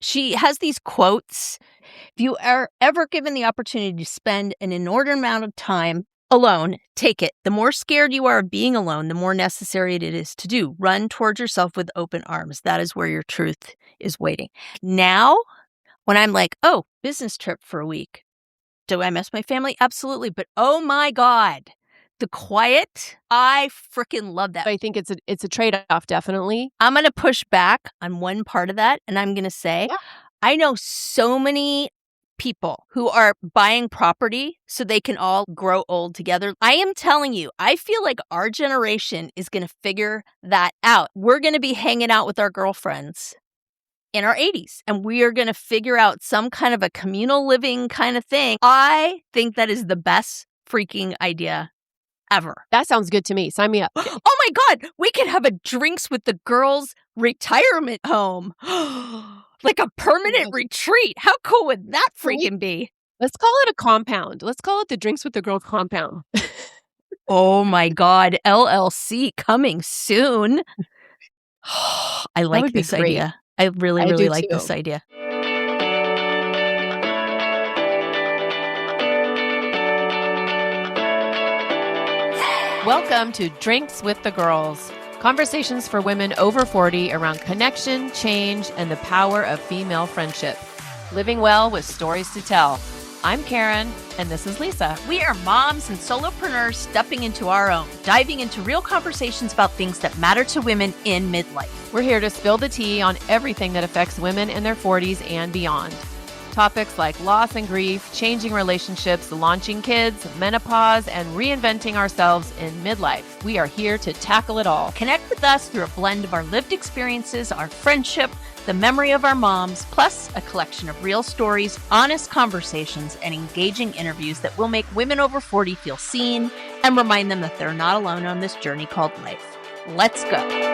She has these quotes. If you are ever given the opportunity to spend an inordinate amount of time alone, take it. The more scared you are of being alone, the more necessary it is to do. Run towards yourself with open arms. That is where your truth is waiting. Now, when I'm like, oh, business trip for a week, do I miss my family? Absolutely. But oh my God, the quiet, I freaking love that. I think it's a trade-off, definitely. I'm going to push back on one part of that, and I'm going to say, I know so many people who are buying property so they can all grow old together. I am telling you, I feel like our generation is going to figure that out. We're going to be hanging out with our girlfriends in our 80s, and we are going to figure out some kind of a communal living kind of thing. I think that is the best freaking idea ever. That sounds good to me. Sign me up. Oh my God, we could have a drinks with the girls retirement home. Like a permanent retreat. How cool would that freaking be? Let's call it a compound. Let's call it the Drinks with the Girls compound. Oh my God, LLC coming soon. I like this idea. I really like this idea. Welcome to Drinks with the Girls. Conversations for women over 40 around connection, change, and the power of female friendship. Living well with stories to tell. I'm Karen, and this is Lisa. We are moms and solopreneurs stepping into our own, diving into real conversations about things that matter to women in midlife. We're here to spill the tea on everything that affects women in their 40s and beyond. Topics like loss and grief, changing relationships, launching kids, menopause, and reinventing ourselves in midlife. We are here to tackle it all. Connect with us through a blend of our lived experiences, our friendship, the memory of our moms, plus a collection of real stories, honest conversations, and engaging interviews that will make women over 40 feel seen and remind them that they're not alone on this journey called life. Let's go.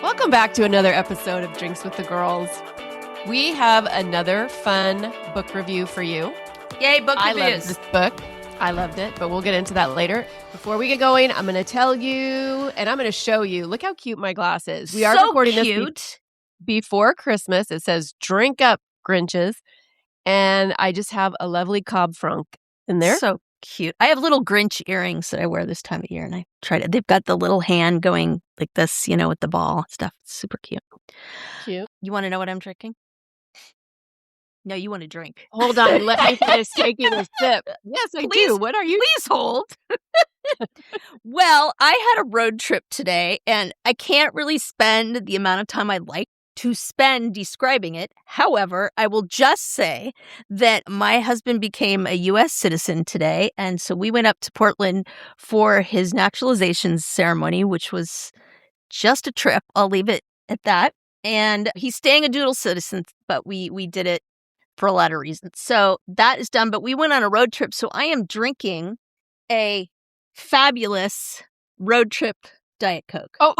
Welcome back to another episode of Drinks with the Girls. We have another fun book review for you. Yay, book reviews. I love this book. I loved it, but we'll get into that later. Before we get going, I'm going to tell you, and I'm going to show you. Look how cute my glass is. We are recording this before Christmas. It says, "Drink up, Grinches." And I just have a lovely Cobb Franc in there. So cute. I have little Grinch earrings that I wear this time of year, and I tried it. They've got the little hand going like this, you know, with the ball stuff. It's super cute. Cute. You want to know what I'm drinking? No, you want to drink. Hold on. Let me finish taking a sip. Yes, I do. What are you? Please hold. Well, I had a road trip today, and I can't really spend the amount of time I'd like to spend describing it. However, I will just say that my husband became a U.S. citizen today, and so we went up to Portland for his naturalization ceremony, which was just a trip. I'll leave it at that. And he's staying a dual citizen, but we did it for a lot of reasons. So that is done, but we went on a road trip, so I am drinking a fabulous road trip Diet Coke. Oh.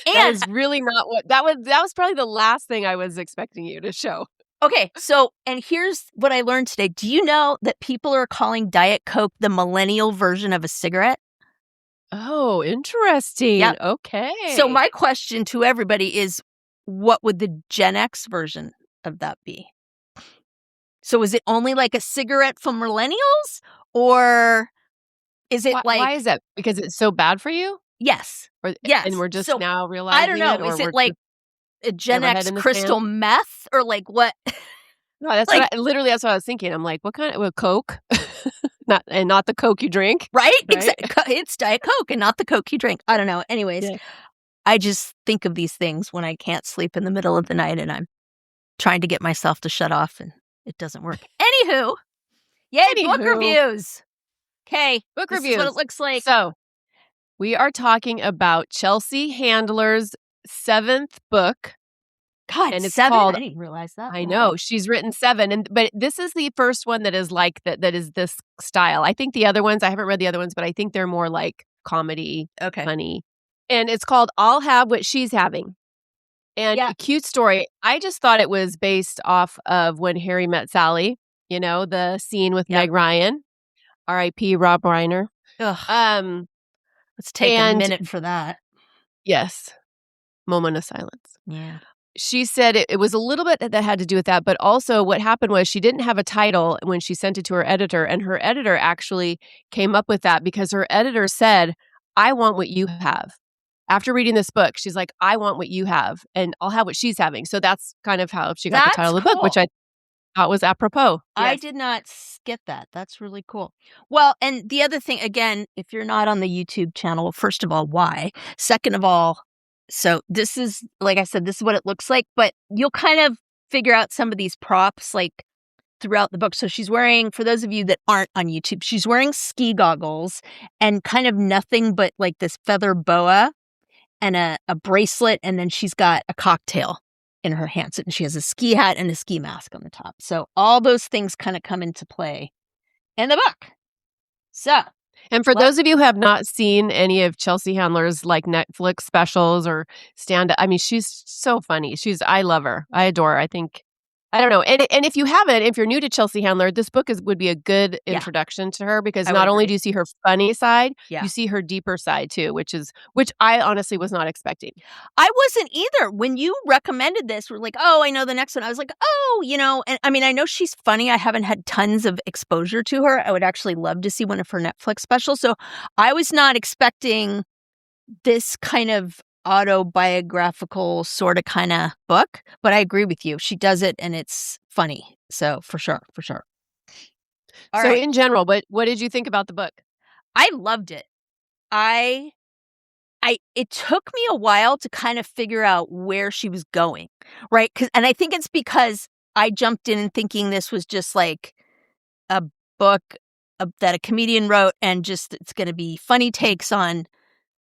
And that is really not what that was probably the last thing I was expecting you to show. Okay, so and here's what I learned today. Do you know that people are calling Diet Coke the millennial version of a cigarette? Oh, interesting. Yep. Okay. So my question to everybody is, what would the Gen X version of that be? So is it only like a cigarette for millennials, or is it why is that? Because it's so bad for you? Yes. Yes. And we're just now realizing I don't know. Is it like a Gen X crystal meth or like what? No, that's like, that's what I was thinking. I'm like, what kind of Coke? not the Coke you drink. Right? Exactly. It's Diet Coke and not the Coke you drink. I don't know. Anyways, I just think of these things when I can't sleep in the middle of the night and trying to get myself to shut off and it doesn't work. Anywho, book reviews. Okay, book reviews. This is what it looks like. So we are talking about Chelsea Handler's 7th book. God, and it's 7? called. I didn't realize that. I know she's written 7, but this is the first one that is like that. That is this style. I think the other ones, I haven't read the other ones, but I think they're more like comedy, funny. And it's called "I'll Have What She's Having." And a cute story. I just thought it was based off of When Harry Met Sally. You know, the scene with Meg Ryan, R.I.P. Rob Reiner. Let's take a minute for that. Yes. Moment of silence. Yeah. She said it was a little bit that had to do with that, but also what happened was she didn't have a title when she sent it to her editor, and her editor actually came up with that because her editor said, "I want what you have." After reading this book, she's like, "I want what you have, and I'll have what she's having." So that's kind of how she got the title of the book, which I thought was apropos. I did not get that. That's really cool. Well, and the other thing, again, if you're not on the YouTube channel, first of all, why? Second of all, so this is, like I said, this is what it looks like, but you'll kind of figure out some of these props like throughout the book. So she's wearing, for those of you that aren't on YouTube, she's wearing ski goggles and kind of nothing but like this feather boa and a bracelet, and then she's got a cocktail in her hands, and she has a ski hat and a ski mask on the top. So all those things kind of come into play in the book. So, and for those of you who have not seen any of Chelsea Handler's like Netflix specials or stand-up, I mean, she's so funny. I love her. I adore her. I think, I don't know. And if you haven't, if you're new to Chelsea Handler, this book would be a good introduction to her because not only do you see her funny side, you see her deeper side too, which I honestly was not expecting. I wasn't either. When you recommended this, we're like, oh, I know the next one. I was like, oh, and I mean, I know she's funny. I haven't had tons of exposure to her. I would actually love to see one of her Netflix specials. So I was not expecting this kind of autobiographical sort of kind of book, but I agree with you. She does it and it's funny. So for sure. All right. In general, but what did you think about the book? I loved it. It took me a while to kind of figure out where she was going, right? And I think it's because I jumped in thinking this was just like a book that a comedian wrote and just it's going to be funny takes on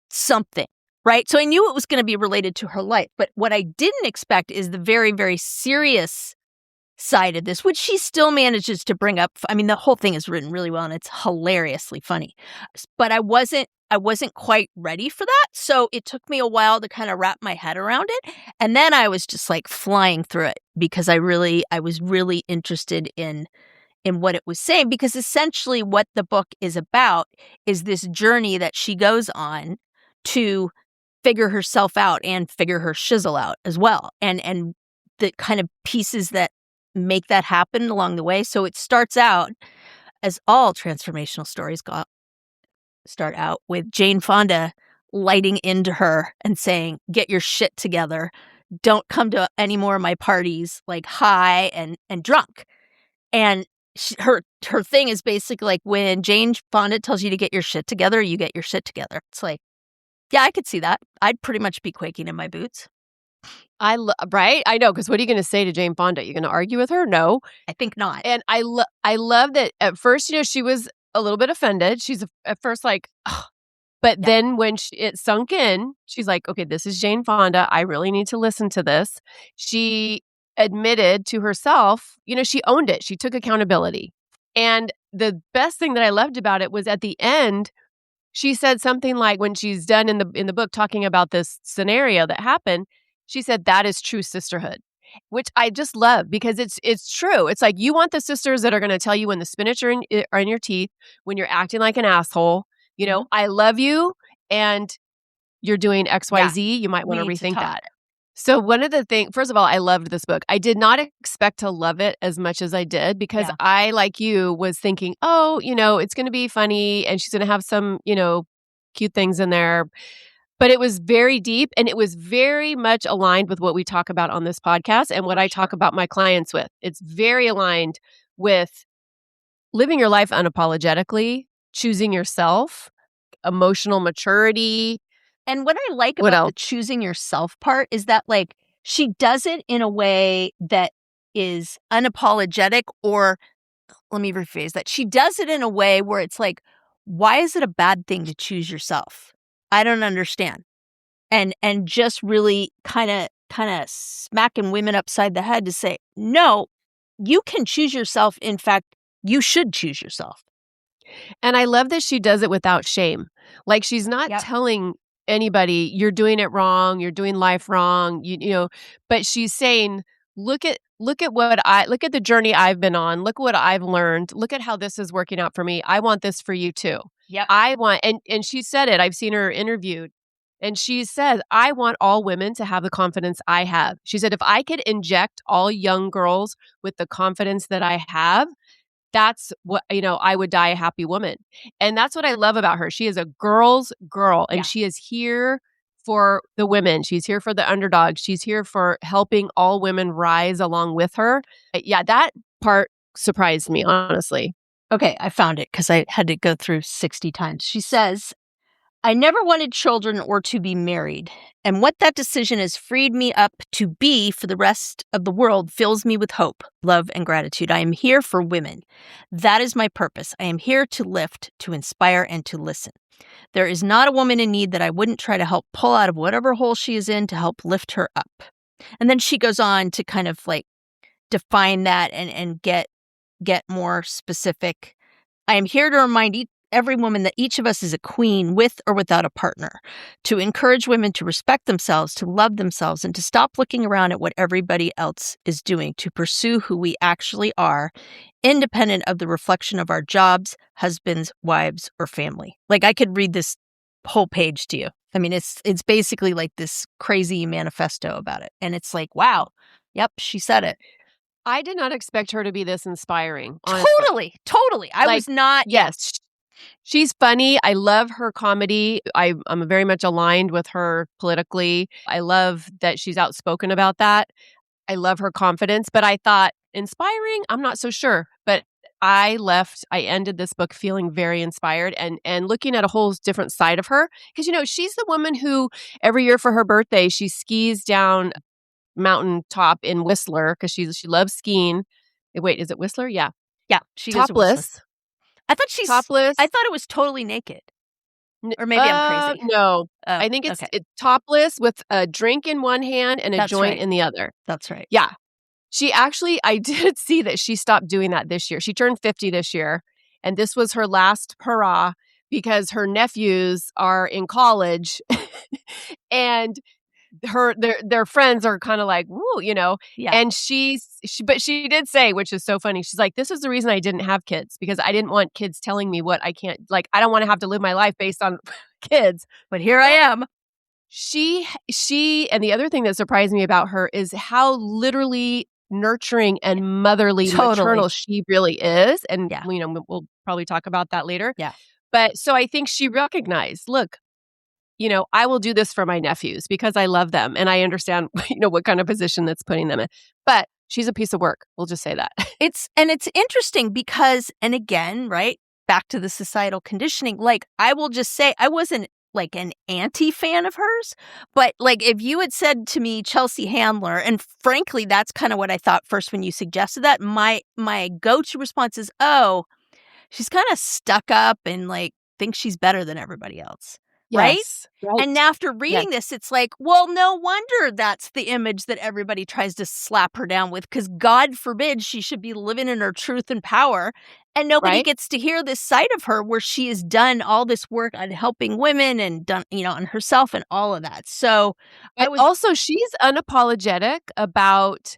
something. Right. So I knew it was going to be related to her life. But what I didn't expect is the very, very serious side of this, which she still manages to bring up. I mean, the whole thing is written really well and it's hilariously funny. But I wasn't quite ready for that. So it took me a while to kind of wrap my head around it. And then I was just like flying through it because I was really interested in what it was saying, because essentially what the book is about is this journey that she goes on to figure herself out and figure her shizzle out as well. And the kind of pieces that make that happen along the way. So it starts out, as all transformational stories start out, with Jane Fonda lighting into her and saying, get your shit together. Don't come to any more of my parties like high and drunk. And her thing is basically like when Jane Fonda tells you to get your shit together, you get your shit together. It's like, yeah, I could see that. I'd pretty much be quaking in my boots. Right? I know, because what are you going to say to Jane Fonda? You're going to argue with her? No. I think not. And I love that at first, she was a little bit offended. She's at first like, ugh. But then when it sunk in, she's like, okay, this is Jane Fonda. I really need to listen to this. She admitted to herself, she owned it. She took accountability. And the best thing that I loved about it was at the end, she said something like, when she's done in the book talking about this scenario that happened, she said, that is true sisterhood, which I just love because it's true. It's like you want the sisters that are going to tell you when the spinach are in your teeth, when you're acting like an asshole, I love you and you're doing XYZ. You might want to rethink that. So one of the things, first of all, I loved this book. I did not expect to love it as much as I did because I, like you, was thinking, oh, it's going to be funny and she's going to have some, cute things in there. But it was very deep and it was very much aligned with what we talk about on this podcast and what I talk about my clients with. It's very aligned with living your life unapologetically, choosing yourself, emotional maturity. And what I like about the choosing yourself part is that, like, she does it in a way that is unapologetic, or let me rephrase that. She does it in a way where it's like, why is it a bad thing to choose yourself? I don't understand. And just really kind of smacking women upside the head to say, no, you can choose yourself. In fact, you should choose yourself. And I love that she does it without shame. Like, she's not telling anybody you're doing it wrong, you're doing life wrong, but she's saying, look at the journey I've been on. Look what I've learned. Look at how this is working out for me. I want this for you too. Yep. I want and she said it. I've seen her interviewed. And she said, I want all women to have the confidence I have. She said, if I could inject all young girls with the confidence that I have, that's what, I would die a happy woman. And that's what I love about her. She is a girl's girl, and Yeah. she is here for the women. She's here for the underdogs. She's here for helping all women rise along with her. Yeah, that part surprised me, honestly. Okay, I found it because I had to go through 60 times. She says, I never wanted children or to be married, and what that decision has freed me up to be for the rest of the world fills me with hope, love, and gratitude. I am here for women. That is my purpose. I am here to lift, to inspire, and to listen. There is not a woman in need that I wouldn't try to help pull out of whatever hole she is in to help lift her up. And then she goes on to kind of like define that and get more specific. I am here to remind every woman that each of us is a queen with or without a partner, to encourage women to respect themselves, to love themselves, and to stop looking around at what everybody else is doing, to pursue who we actually are, independent of the reflection of our jobs, husbands, wives, or family. Like, I could read this whole page to you. I mean, it's basically like this crazy manifesto about it. And it's like, wow, yep, she said it. I did not expect her to be this inspiring, honestly. Totally. I was not. Yes. She's funny. I love her comedy. I'm very much aligned with her politically. I love that she's outspoken about that. I love her confidence, but I thought inspiring, I'm not so sure. But I ended this book feeling very inspired and looking at a whole different side of her. Because, she's the woman who every year for her birthday, she skis down mountaintop in Whistler because she loves skiing. Wait, is it Whistler? Yeah. Yeah, she is topless. I thought she's topless. I thought it was totally naked. Or maybe I'm crazy. No. I think it's topless with a drink in one hand and a joint in the other. That's right. Yeah. She actually, I did see that she stopped doing that this year. She turned 50 this year, and this was her last hurrah because her nephews are in college and their friends are kind of like, woo, Yeah. And but she did say, which is so funny. She's like, this is the reason I didn't have kids, because I didn't want kids telling me what I can't, like, I don't want to have to live my life based on kids. But here I am. She, and the other thing that surprised me about her is how literally nurturing and motherly, maternal she really is. And, we'll probably talk about that later. Yeah. But so I think she recognized, look, I will do this for my nephews because I love them and I understand, what kind of position that's putting them in. But she's a piece of work. We'll just say that. It's interesting because, and again, right, back to the societal conditioning, like, I will just say I wasn't like an anti-fan of hers, but like if you had said to me Chelsea Handler, and frankly, that's kind of what I thought first when you suggested that, my go-to response is, oh, she's kind of stuck up and like thinks she's better than everybody else. Yes, right? And after reading this, it's like, well, no wonder that's the image that everybody tries to slap her down with, because God forbid she should be living in her truth and power. And nobody gets to hear this side of her where she has done all this work on helping women and done, on herself and all of that. So also, she's unapologetic about,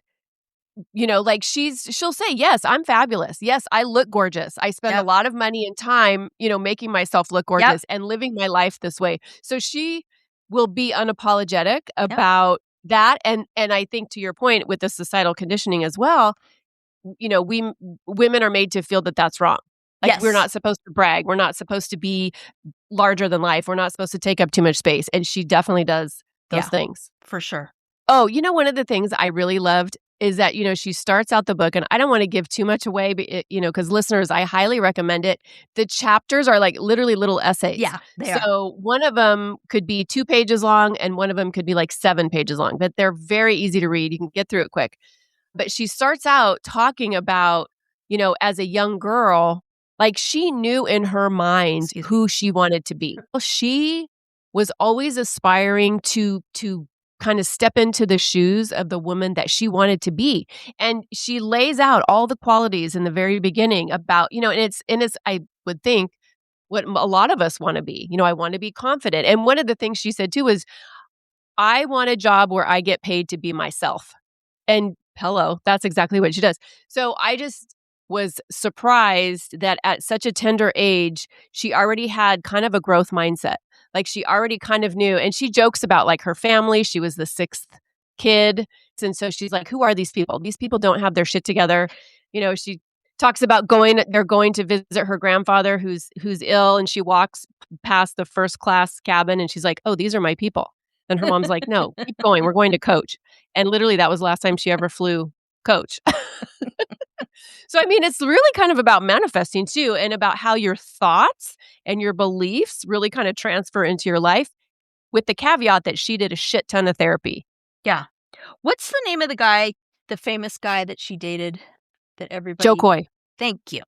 like she'll say, yes, I'm fabulous. Yes, I look gorgeous. I spend a lot of money and time, making myself look gorgeous and living my life this way. So she will be unapologetic about that. And I think, to your point with the societal conditioning as well, women are made to feel that that's wrong. Like, we're not supposed to brag. We're not supposed to be larger than life. We're not supposed to take up too much space. And she definitely does those things. For sure. Oh, one of the things I really loved is that, she starts out the book, and I don't want to give too much away, but because listeners, I highly recommend it. The chapters are like literally little essays. Yeah, they are. So one of them could be 2 pages long and one of them could be like 7 pages long, but they're very easy to read. You can get through it quick. But she starts out talking about, as a young girl, like she knew in her mind who she wanted to be. She was always aspiring to kind of step into the shoes of the woman that she wanted to be. And she lays out all the qualities in the very beginning about, and it's, I would think, what a lot of us want to be. I want to be confident. And one of the things she said too is, I want a job where I get paid to be myself. And pillow. That's exactly what she does. So I just was surprised that at such a tender age, she already had kind of a growth mindset. Like she already kind of knew, and she jokes about like her family. She was the sixth kid. And so she's like, who are these people? These people don't have their shit together. She talks about they're going to visit her grandfather who's ill, and she walks past the first class cabin and she's like, oh, these are my people. And her mom's like, no, keep going. We're going to Coach. And literally that was the last time she ever flew Coach. So, I mean, it's really kind of about manifesting too, and about how your thoughts and your beliefs really kind of transfer into your life, with the caveat that she did a shit ton of therapy. Yeah. What's the name of the guy, the famous guy that she dated that everybody... Joe Coy. Thank you.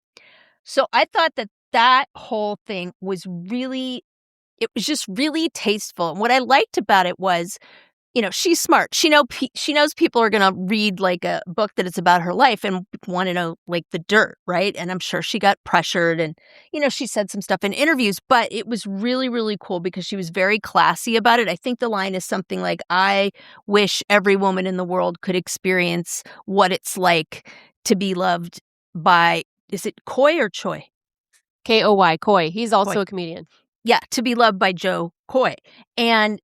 So I thought that whole thing was really, it was just really tasteful. And what I liked about it was, she's smart. She knows people are going to read like a book that is about her life and want to know like the dirt, right? And I'm sure she got pressured and, she said some stuff in interviews, but it was really, really cool because she was very classy about it. I think the line is something like, I wish every woman in the world could experience what it's like to be loved by, is it Coy or Choi? Koy, Coy. He's also Coy. A comedian. Yeah, to be loved by Joe Coy. And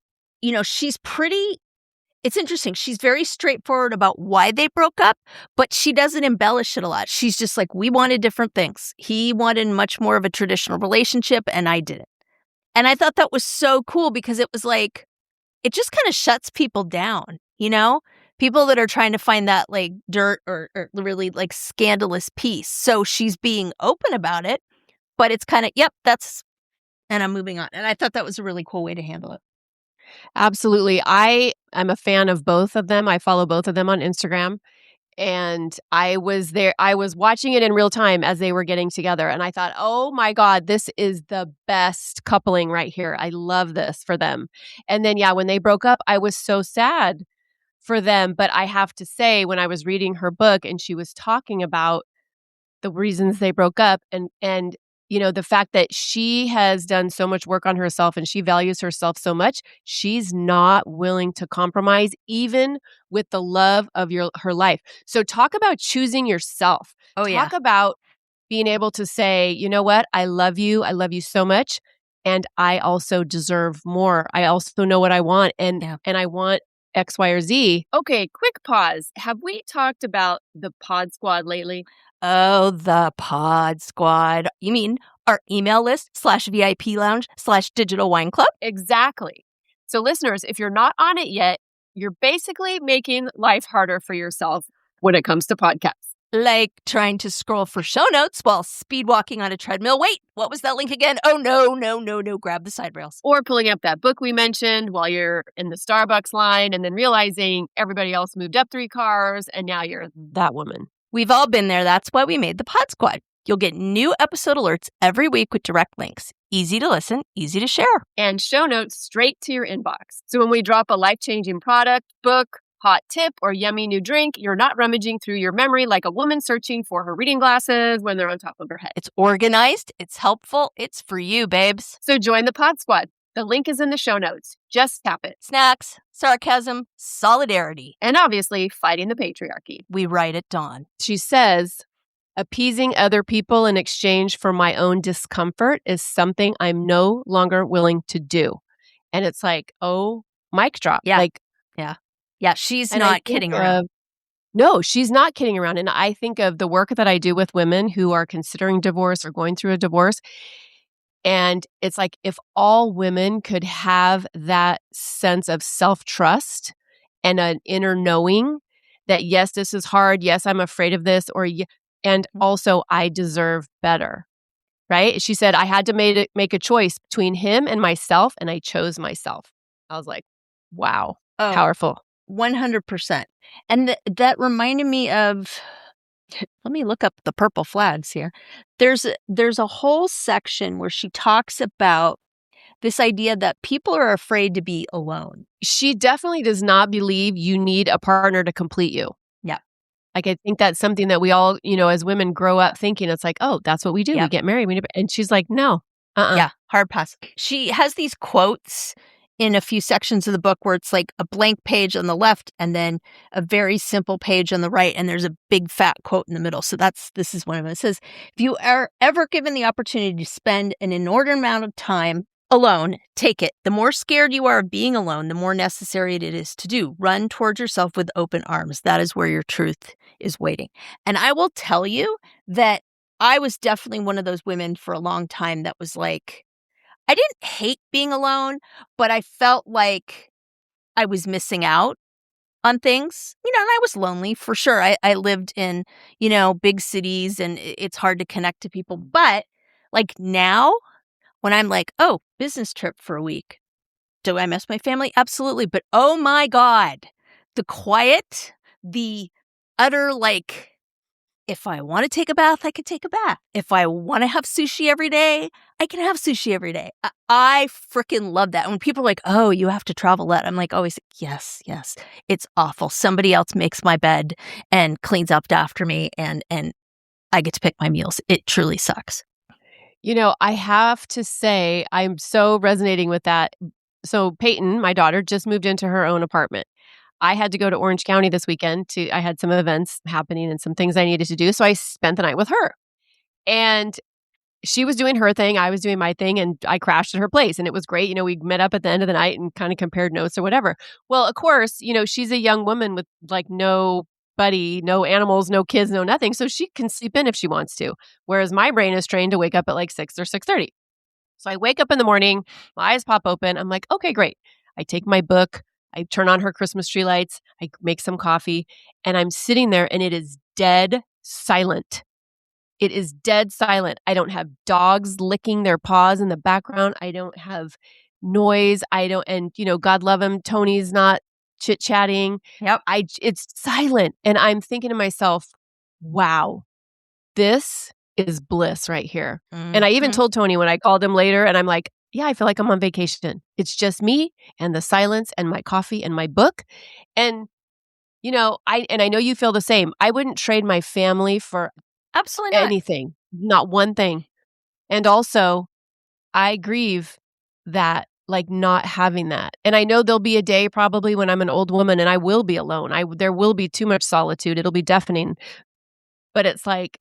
it's interesting. She's very straightforward about why they broke up, but she doesn't embellish it a lot. She's just like, we wanted different things. He wanted much more of a traditional relationship, and I didn't. And I thought that was so cool because it was like, it just kind of shuts people down, people that are trying to find that like dirt or really like scandalous piece. So she's being open about it, but it's kind of, yep, and I'm moving on. And I thought that was a really cool way to handle it. Absolutely. I am a fan of both of them. I follow both of them on Instagram. And I was watching it in real time as they were getting together. And I thought, oh my God, this is the best coupling right here. I love this for them. And then, yeah, when they broke up, I was so sad for them. But I have to say, when I was reading her book and she was talking about the reasons they broke up and the fact that she has done so much work on herself and she values herself so much, she's not willing to compromise even with the love of her life. So talk about choosing yourself. Talk about being able to say, you know what? I love you so much. And I also deserve more. I also know what I want. And I want X, Y, or Z. Okay, quick pause. Have we talked about the Pod Squad lately? Oh, the Pod Squad. You mean our email list /VIP lounge /digital wine club? Exactly. So listeners, if you're not on it yet, you're basically making life harder for yourself when it comes to podcasts. Like trying to scroll for show notes while speed walking on a treadmill. Wait, what was that link again? Oh, no. Grab the side rails. Or pulling up that book we mentioned while you're in the Starbucks line and then realizing everybody else moved up 3 cars and now you're that woman. We've all been there. That's why we made the Pod Squad. You'll get new episode alerts every week with direct links. Easy to listen, easy to share. And show notes straight to your inbox. So when we drop a life-changing product, book, hot tip, or yummy new drink, you're not rummaging through your memory like a woman searching for her reading glasses when they're on top of her head. It's organized, it's helpful, it's for you, babes. So join the Pod Squad. The link is in the show notes. Just tap it. Snacks, sarcasm, solidarity. And obviously, fighting the patriarchy. We write at dawn. She says, appeasing other people in exchange for my own discomfort is something I'm no longer willing to do. And it's like, oh, mic drop. Yeah. Yeah, she's not kidding around. No, she's not kidding around. And I think of the work that I do with women who are considering divorce or going through a divorce. And it's like, if all women could have that sense of self-trust and an inner knowing that, yes, this is hard. Yes, I'm afraid of this. And also I deserve better. Right? She said, I had to make a choice between him and myself, and I chose myself. I was like, wow, powerful. 100%. And that reminded me of, let me look up the purple flags here. There's a whole section where she talks about this idea that people are afraid to be alone. She definitely does not believe you need a partner to complete you. Yeah. Like, I think that's something that we all, as women grow up thinking. It's like, oh, that's what we do. Yeah. We get married. And she's like, no. Yeah, hard pass. She has these quotes in a few sections of the book where it's like a blank page on the left and then a very simple page on the right, and there's a big fat quote in the middle. So this is one of them. It says, if you are ever given the opportunity to spend an inordinate amount of time alone, take it. The more scared you are of being alone, the more necessary it is to do. Run towards yourself with open arms. That is where your truth is waiting. And I will tell you that I was definitely one of those women for a long time that was like, I didn't hate being alone, but I felt like I was missing out on things, and I was lonely for sure. I lived in, big cities and it's hard to connect to people. But like now, when I'm like, oh, business trip for a week, do I miss my family? Absolutely. But oh my God, the quiet, the utter like, if I want to take a bath, I can take a bath. If I want to have sushi every day, I can have sushi every day. I freaking love that. And when people are like, oh, you have to travel that, I'm like, always, yes. It's awful. Somebody else makes my bed and cleans up after me, and I get to pick my meals. It truly sucks. I have to say, I'm so resonating with that. So Peyton, my daughter, just moved into her own apartment. I had to go to Orange County this weekend I had some events happening and some things I needed to do. So I spent the night with her. And she was doing her thing. I was doing my thing. And I crashed at her place. And it was great. We met up at the end of the night and kind of compared notes or whatever. Well, of course, she's a young woman with like nobody, no animals, no kids, no nothing. So she can sleep in if she wants to. Whereas my brain is trained to wake up at like 6 or 6:30. So I wake up in the morning, my eyes pop open. I'm like, okay, great. I take my book. I turn on her Christmas tree lights. I make some coffee, and I'm sitting there and it is dead silent. It is dead silent. I don't have dogs licking their paws in the background. I don't have noise. And God love him, Tony's not chit-chatting. Yep. It's silent. And I'm thinking to myself, wow, this is bliss right here. Mm-hmm. And I even told Tony when I called him later, and I'm like, yeah, I feel like I'm on vacation. It's just me and the silence and my coffee and my book. And, I know you feel the same. I wouldn't trade my family for absolutely anything, not one thing. And also, I grieve that, like, not having that. And I know there'll be a day probably when I'm an old woman and I will be alone. There will be too much solitude. It'll be deafening. But it's like,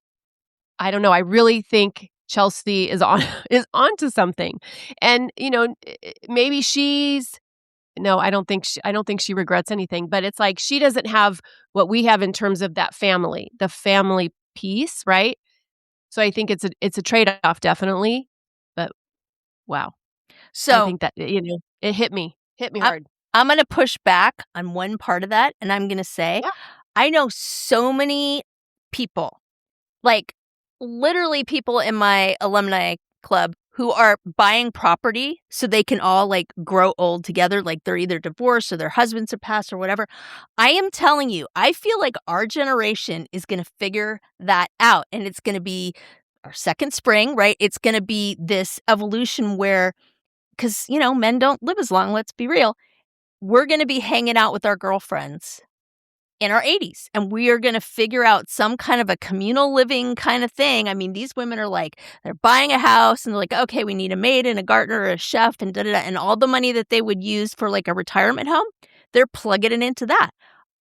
I don't know. I really think Chelsea is onto something. And, maybe I don't think she regrets anything, but it's like she doesn't have what we have in terms of that family, the family piece, right? So I think it's a trade-off, definitely. But wow. So I think that, it hit me hard. I'm going to push back on one part of that, and I'm going to say, Yeah. I know so many people, like literally people in my alumni club who are buying property so they can all like grow old together. Like they're either divorced or their husbands are passed or whatever. I am telling you, I feel like our generation is going to figure that out, and it's going to be our second spring, right? It's going to be this evolution where, because, men don't live as long. Let's be real. We're going to be hanging out with our girlfriends in our 80s, and we are going to figure out some kind of a communal living kind of thing. I mean, these women are like, they're buying a house and they're like, okay, we need a maid and a gardener or a chef and da-da-da. And all the money that they would use for like a retirement home, they're plugging it into that.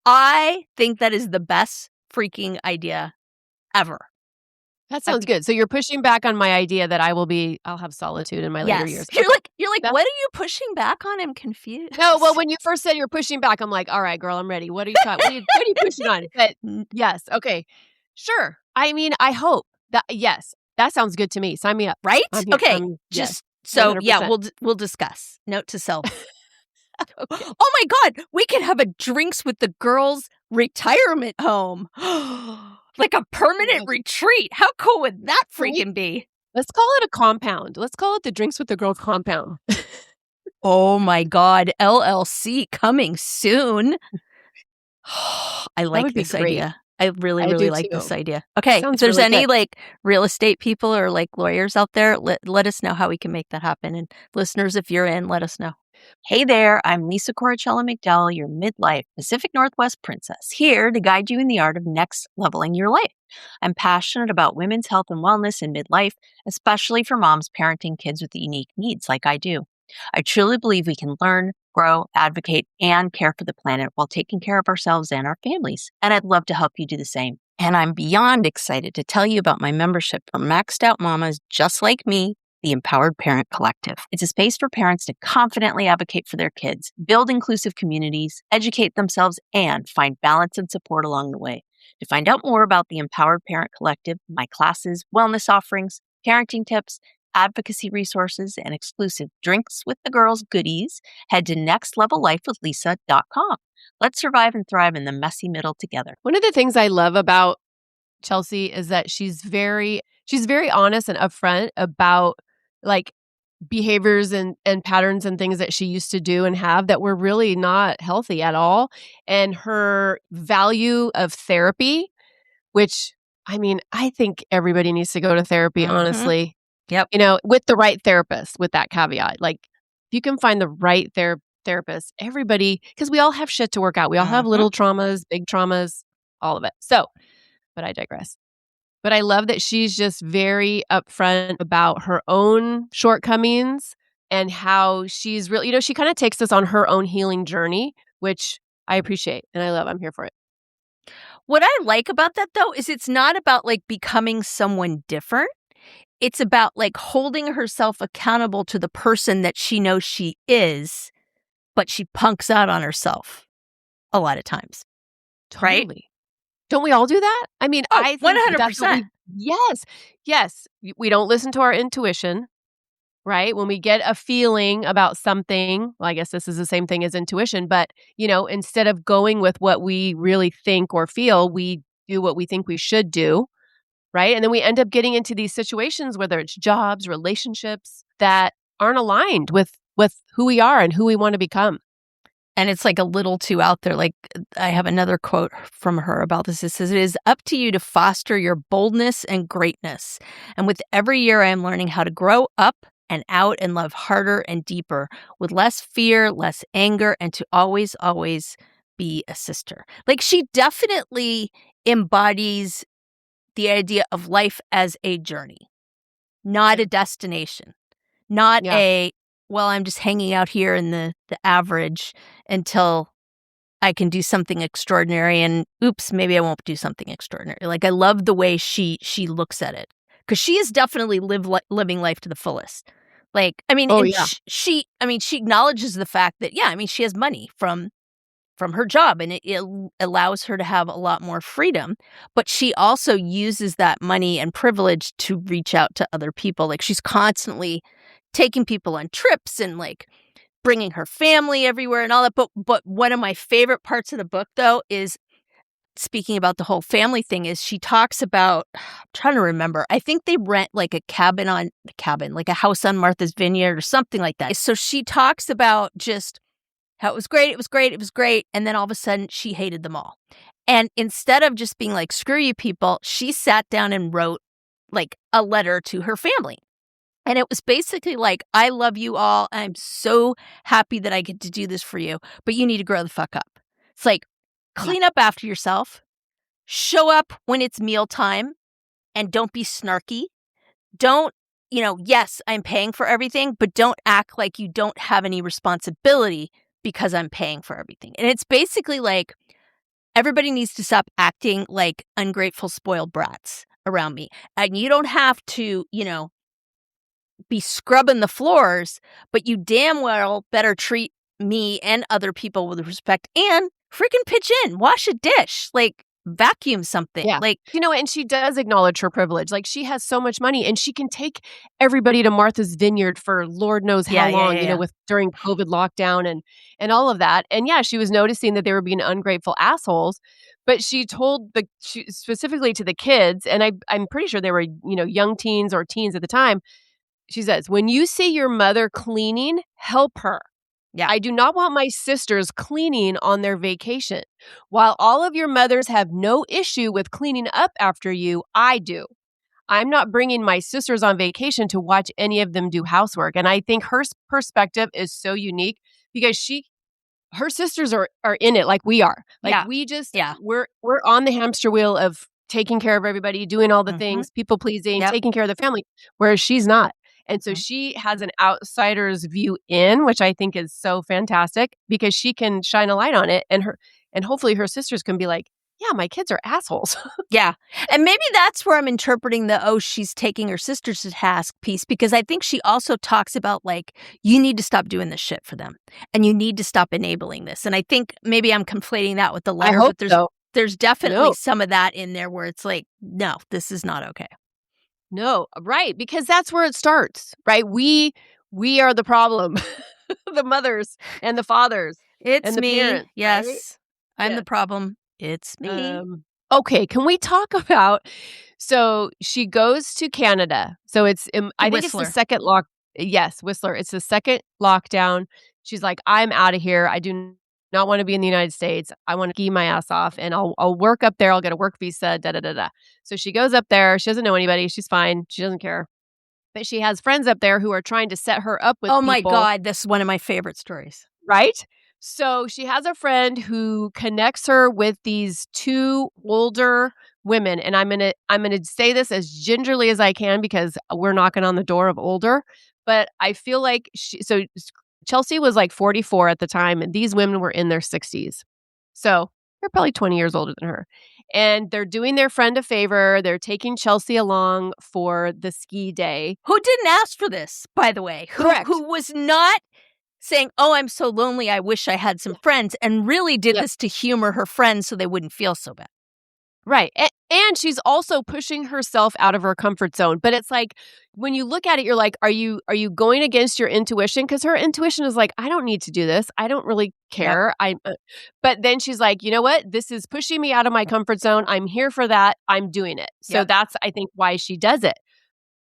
I think that is the best freaking idea ever. That sounds good. So you're pushing back on my idea that I'll have solitude in my later years. You're like, what are you pushing back on? I'm confused. No, well, when you first said you're pushing back, I'm like, all right, girl, I'm ready. What are you talking? What are you pushing on? But yes, okay, sure. I mean, I hope that yes, that sounds good to me. Sign me up. Right? Okay. Yes, so 100%. yeah, we'll discuss. Note to self. Okay. Oh my God, we can have a drinks with the girls retirement home. Like a permanent retreat. How cool would that freaking be? Let's call it a compound. Let's call it the Drinks with the Girls compound. Oh my God, LLC coming soon. I like this idea. I really like this idea. Okay, if there's really any good. like real estate people or like lawyers out there, let us know how we can make that happen. And listeners, if you're in, let us know. Hey there, I'm Lisa Coricella McDowell, your midlife Pacific Northwest princess, here to guide you in the art of next leveling your life. I'm passionate about women's health and wellness in midlife, especially for moms parenting kids with unique needs like I do. I truly believe we can learn, grow, advocate, and care for the planet while taking care of ourselves and our families. And I'd love to help you do the same. And I'm beyond excited to tell you about my membership for maxed out mamas just like me, the Empowered Parent Collective. It's a space for parents to confidently advocate for their kids, build inclusive communities, educate themselves, and find balance and support along the way. To find out more about the Empowered Parent Collective, my classes, wellness offerings, parenting tips, advocacy resources, and exclusive Drinks with the Girls goodies, head to nextlevellifewithlisa.com. Let's survive and thrive in the messy middle together. One of the things I love about Chelsea is that she's very honest and upfront about like behaviors and patterns and things that she used to do and have that were really not healthy at all. And her value of therapy, which I mean, I think everybody needs to go to therapy, honestly. Yep. You know, with the right therapist, with that caveat. Like, if you can find the right therapist, everybody, because we all have shit to work out. We all have little traumas, big traumas, all of it. So, but I digress. But I love that she's just very upfront about her own shortcomings and how she's really, she kind of takes us on her own healing journey, which I appreciate and I love. I'm here for it. What I like about that, though, is it's not about like becoming someone different. It's about like holding herself accountable to the person that she knows she is, but she punks out on herself a lot of times. Totally. Right? Don't we all do that? I mean, I think 100%. that's what yes. We don't listen to our intuition, right? When we get a feeling about something, well, I guess this is the same thing as intuition, but, instead of going with what we really think or feel, we do what we think we should do, right? And then we end up getting into these situations, whether it's jobs, relationships, that aren't aligned with who we are and who we want to become. And it's like a little too out there. Like I have another quote from her about this. It says, "It is up to you to foster your boldness and greatness. And with every year, I am learning how to grow up and out and love harder and deeper with less fear, less anger, and to always, always be a sister." Like she definitely embodies the idea of life as a journey, not a destination, not well, I'm just hanging out here in the average until I can do something extraordinary and oops, maybe I won't do something extraordinary. Like I love the way she looks at it because she is definitely living life to the fullest. Like, I mean, she acknowledges the fact that, she has money from her job and it allows her to have a lot more freedom, but she also uses that money and privilege to reach out to other people. Like she's constantly taking people on trips and like bringing her family everywhere and all that. But one of my favorite parts of the book, though, is speaking about the whole family thing is she talks about, I'm trying to remember, I think they rent like a like a house on Martha's Vineyard or something like that. So she talks about just how it was great. And then all of a sudden she hated them all. And instead of just being like, screw you people, she sat down and wrote like a letter to her family. And it was basically like, I love you all. I'm so happy that I get to do this for you, but you need to grow the fuck up. It's like, clean up after yourself, show up when it's mealtime, and don't be snarky. Don't, yes, I'm paying for everything, but don't act like you don't have any responsibility because I'm paying for everything. And it's basically like, everybody needs to stop acting like ungrateful, spoiled brats around me. And you don't have to, be scrubbing the floors, but you damn well better treat me and other people with respect and freaking pitch in, wash a dish, like vacuum something. Yeah. Like, and she does acknowledge her privilege. Like she has so much money and she can take everybody to Martha's Vineyard for Lord knows how long, with during COVID lockdown and all of that. And she was noticing that they were being ungrateful assholes. But she told specifically to the kids, and I'm pretty sure they were, young teens or teens at the time. She says, when you see your mother cleaning, help her. Yeah. I do not want my sisters cleaning on their vacation. While all of your mothers have no issue with cleaning up after you, I do. I'm not bringing my sisters on vacation to watch any of them do housework. And I think her perspective is so unique because her sisters are in it like we are. Like we just, we're on the hamster wheel of taking care of everybody, doing all the things, people pleasing, taking care of the family, whereas she's not. And so Mhm. she has an outsider's view in, which I think is so fantastic because she can shine a light on it and hopefully her sisters can be like, yeah, my kids are assholes. Yeah. And maybe that's where I'm interpreting the, oh, she's taking her sisters to task piece, because I think she also talks about, like, you need to stop doing this shit for them and you need to stop enabling this. And I think maybe I'm conflating that with the I letter, hope but there's so. there's definitely No. some of that in there where it's like, no, this is not okay. No, right, because that's where it starts, right? We are the problem. The mothers and the fathers It's and the me. parents, right? Yes. I'm the Yes. problem. It's me. Okay, can we talk about so she goes to Canada. So it's To I think it's the Whistler. second lock yes, Whistler. It's the second lockdown. She's like, "I'm out of here. I do not want to be in the United States. I want to ski my ass off and I'll work up there. I'll get a work visa, da da da da." So she goes up there. She doesn't know anybody. She's fine. She doesn't care. But she has friends up there who are trying to set her up with Oh my people. God. This is one of my favorite stories. Right? So she has a friend who connects her with these 2 older women, and I'm gonna say this as gingerly as I can because we're knocking on the door of older, but I feel like Chelsea was, like, 44 at the time, and these women were in their 60s. So, they're probably 20 years older than her, and they're doing their friend a favor, they're taking Chelsea along for the ski day. Who didn't ask for this, by the way? Correct. Who was not saying, "Oh, I'm so lonely, I wish I had some Yeah. friends," and really did Yep. this to humor her friends so they wouldn't feel so bad. Right, and she's also pushing herself out of her comfort zone, but it's like, when you look at it, you're like, are you going against your intuition? Because her intuition is like, "I don't need to do this. I don't really Yep. care." But then she's like, "You know what? This is pushing me out of my comfort zone. I'm here for that. I'm doing it." So Yep. that's, I think, why she does it.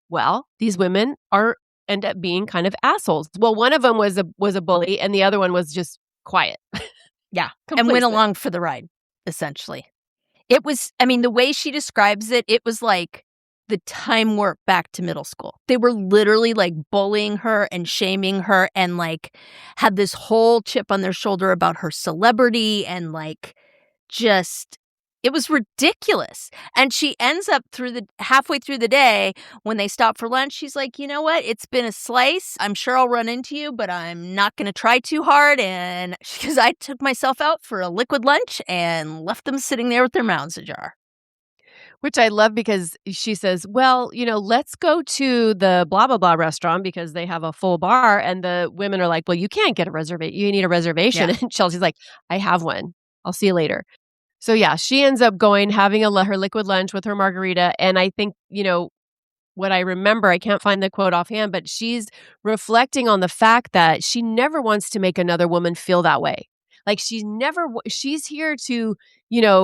Well, these women are end up being kind of assholes. Well, one of them was a bully, and the other one was just quiet, Yeah, and went complacent. along for the ride, essentially. It was, I mean, the way she describes it, it was like the time warp back to middle school. They were literally, like, bullying her and shaming her and, like, had this whole chip on their shoulder about her celebrity and, like, just it was ridiculous, and she ends up through the halfway through the day, when they stop for lunch, she's like, "You know what? It's been a slice. I'm sure I'll run into you, but I'm not gonna try too hard," and because I took myself out for a liquid lunch and left them sitting there with their mouths ajar. Which I love because she says, "Well, let's go to the blah, blah, blah restaurant because they have a full bar." And the women are like, "Well, you can't get a reservation. You need a reservation." Yeah. And Chelsea's like, "I have one. I'll see you later." So, yeah, she ends up going, having her liquid lunch with her margarita. And I think, what I remember, I can't find the quote offhand, but she's reflecting on the fact that she never wants to make another woman feel that way. Like she's here to,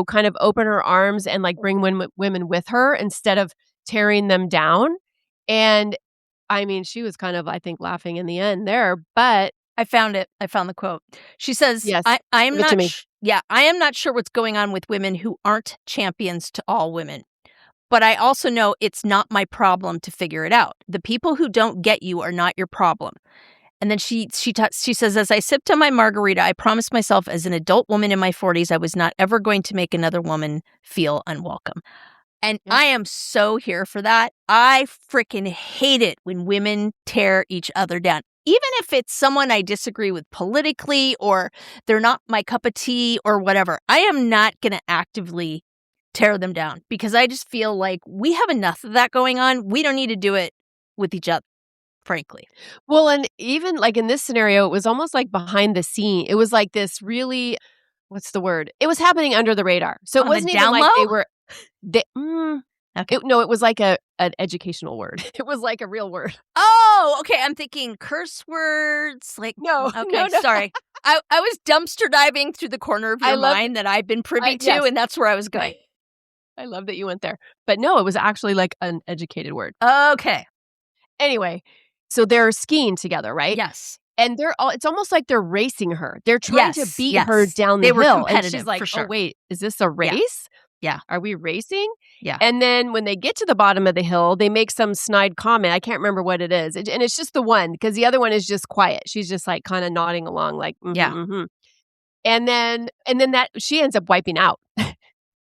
kind of open her arms and like bring women with her instead of tearing them down. And I mean, she was kind of, I think, laughing in the end there, but I found it. I found the quote. She says, yes, I am give it to not me. yeah, I am not sure what's going on with women who aren't champions to all women. But I also know it's not my problem to figure it out. The people who don't get you are not your problem." And then she says, "As I sipped on my margarita, I promised myself as an adult woman in my 40s I was not ever going to make another woman feel unwelcome." And Yeah. I am so here for that. I freaking hate it when women tear each other down. Even if it's someone I disagree with politically or they're not my cup of tea or whatever, I am not going to actively tear them down because I just feel like we have enough of that going on. We don't need to do it with each other, frankly. Well, and even like in this scenario, it was almost like behind the scene. It was like this really, what's the word? It was happening under the radar. So it On the wasn't even down like low? Okay. no, it was like an educational word. It was like a real word. Oh, okay. I'm thinking curse words. Like, No, okay, no. sorry. I was dumpster diving through the corner of I your love, mind that I've been privy to, yes. and that's where I was going. I love that you went there. But no, it was actually like an educated word. Okay. Anyway, so they're skiing together, right? Yes. And it's almost like they're racing her. They're trying to Yes. beat Yes. her down the They were hill. And competitive, she's like, for sure. "Oh, wait, is this a race? Yeah. Are we racing?" Yeah. And then when they get to the bottom of the hill, they make some snide comment. I can't remember what it is. And it's just the one because the other one is just quiet. She's just like kind of nodding along like, Yeah. mhm. And then that she ends up wiping out.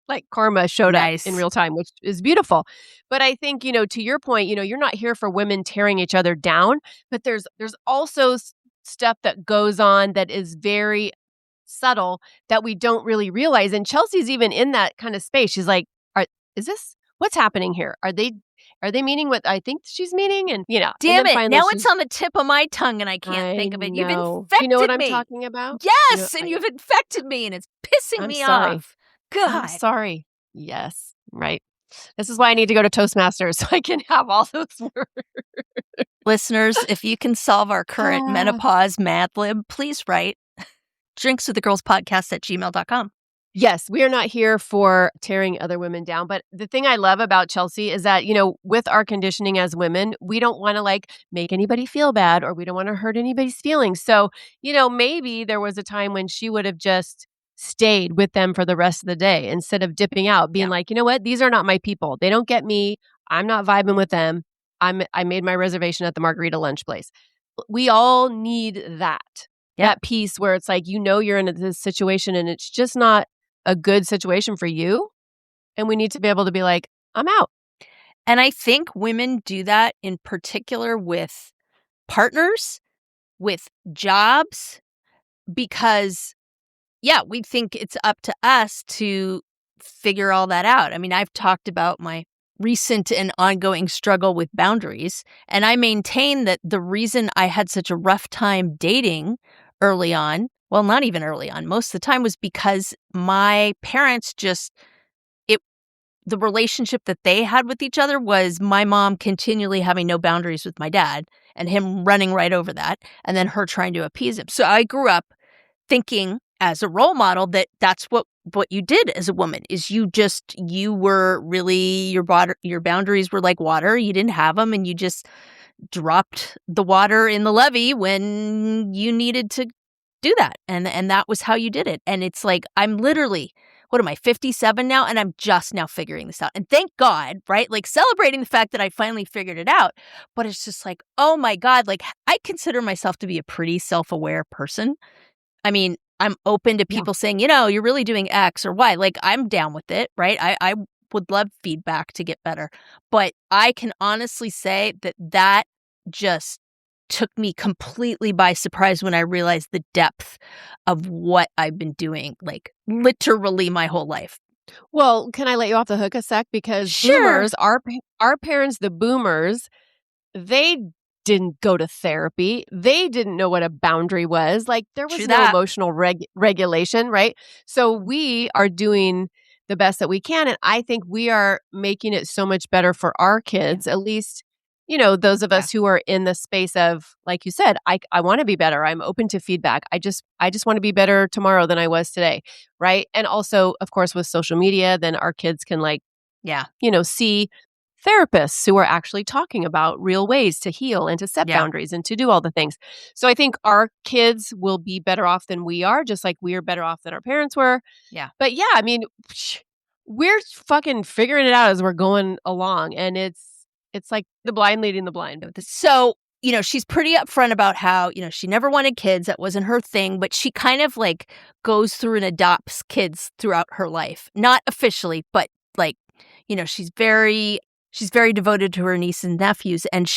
like karma showed up Nice. in real time, which is beautiful. But I think, to your point, you're not here for women tearing each other down, but there's also stuff that goes on that is very subtle that we don't really realize. And Chelsea's even in that kind of space. She's like, is this what's happening here? Are they meaning what I think she's meaning? And and Damn then it. finally Now it's on the tip of my tongue and I can't think of it. You've know. infected Do you know what I'm me. talking about? Yes, and you've infected me and it's pissing I'm me sorry. off. God. I'm sorry. Yes. Right. This is why I need to go to Toastmasters so I can have all those words. Listeners, if you can solve our current menopause Mad Lib, please write drinkswiththegirlspodcast@gmail.com. Yes, we are not here for tearing other women down. But the thing I love about Chelsea is that, with our conditioning as women, we don't want to make anybody feel bad or we don't want to hurt anybody's feelings. So, maybe there was a time when she would have just stayed with them for the rest of the day instead of dipping out, being like, you know what? These are not my people. They don't get me. I'm not vibing with them. I made my reservation at the margarita lunch place. We all need that piece where it's like, you're in this situation and it's just not a good situation for you. And we need to be able to be like, I'm out. And I think women do that in particular with partners, with jobs, because, we think it's up to us to figure all that out. I mean, I've talked about my recent and ongoing struggle with boundaries, and I maintain that the reason I had such a rough time dating early on, well, not even early on, most of the time was because my parents the relationship that they had with each other was my mom continually having no boundaries with my dad and him running right over that, and then her trying to appease him. So I grew up thinking as a role model that that's what you did as a woman is you were really, your boundaries were like water. You didn't have them and you just dropped the water in the levee when you needed to do that. And that was how you did it. And it's like, I'm literally, what am I, 57 now? And I'm just now figuring this out. And thank God, right? Like celebrating the fact that I finally figured it out. But it's just like, oh my God, like I consider myself to be a pretty self-aware person. I mean, I'm open to people saying, you're really doing X or Y. Like I'm down with it, right? I would love feedback to get better. But I can honestly say that just took me completely by surprise when I realized the depth of what I've been doing, like literally my whole life. Well, can I let you off the hook a sec? Because boomers, our parents, the boomers, they didn't go to therapy. They didn't know what a boundary was. Like there was no emotional regulation, right? So we are doing the best that we can. And I think we are making it so much better for our kids, at least, those of us who are in the space of, like you said, I want to be better. I'm open to feedback. I just want to be better tomorrow than I was today. Right. And also, of course, with social media, then our kids can see therapists who are actually talking about real ways to heal and to set boundaries and to do all the things. So I think our kids will be better off than we are, just like we are better off than our parents were. Yeah. But I mean, we're fucking figuring it out as we're going along. And it's like the blind leading the blind. So, she's pretty upfront about how, she never wanted kids. That wasn't her thing, but she kind of like goes through and adopts kids throughout her life. Not officially, but like, she's very devoted to her nieces and nephews. And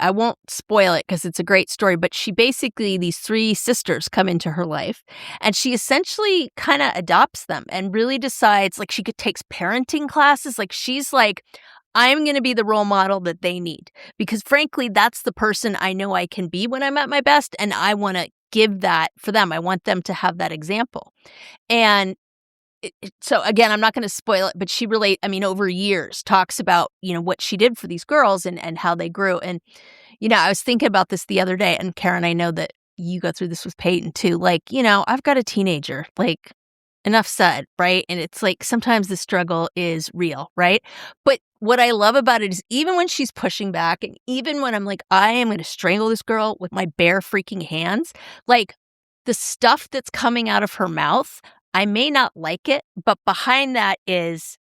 I won't spoil it because it's a great story, but she basically, these 3 sisters come into her life and she essentially kind of adopts them and really decides, like she takes parenting classes. Like she's like, I'm going to be the role model that they need because frankly, that's the person I know I can be when I'm at my best. And I want to give that for them. I want them to have that example. And so again, I'm not going to spoil it, but she over years talks about, what she did for these girls and how they grew. And, I was thinking about this the other day, and Karen, I know that you go through this with Peyton too. Like, I've got a teenager, like enough said, right? And it's like, sometimes the struggle is real, right? But what I love about it is even when she's pushing back and even when I'm like, I am going to strangle this girl with my bare freaking hands, like the stuff that's coming out of her mouth, I may not like it, but behind that is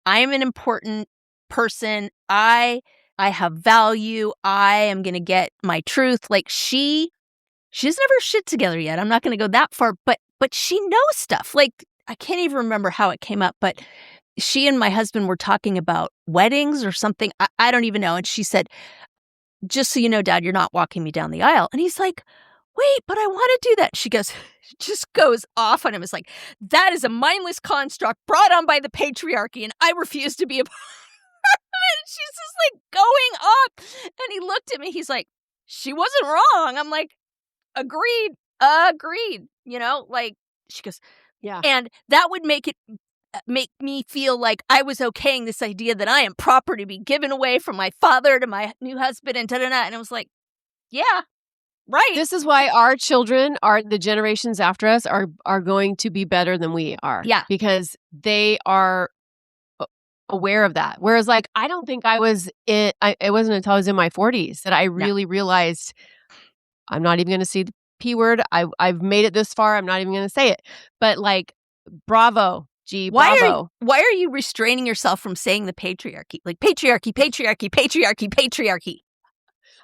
I am an important person. I have value. I am going to get my truth. Like she doesn't have her shit together yet. I'm not going to go that far, but she knows stuff. Like I can't even remember how it came up, but she and my husband were talking about weddings or something. I don't even know. And she said, just so you know, Dad, you're not walking me down the aisle. And he's like, wait, but I want to do that. She goes, just goes off on him. It's like, that is a mindless construct brought on by the patriarchy, and I refuse to be a part of it. She's just like going up. And he looked at me. He's like, she wasn't wrong. I'm like, agreed. You know, like, she goes, Yeah. and that would make me feel like I was okaying this idea that I am proper to be given away from my father to my new husband and da-da-da. And I was like, yeah, right. This is why our children, the generations after us, are going to be better than we are. Yeah. Because they are aware of that. Whereas, like, I don't think I was it wasn't until I was in my 40s that I really realized I'm not even going to say the P word. I've made it this far. I'm not even going to say it. But, like, bravo. Bravo. Why are you restraining yourself from saying the patriarchy? Like, patriarchy, patriarchy, patriarchy, patriarchy.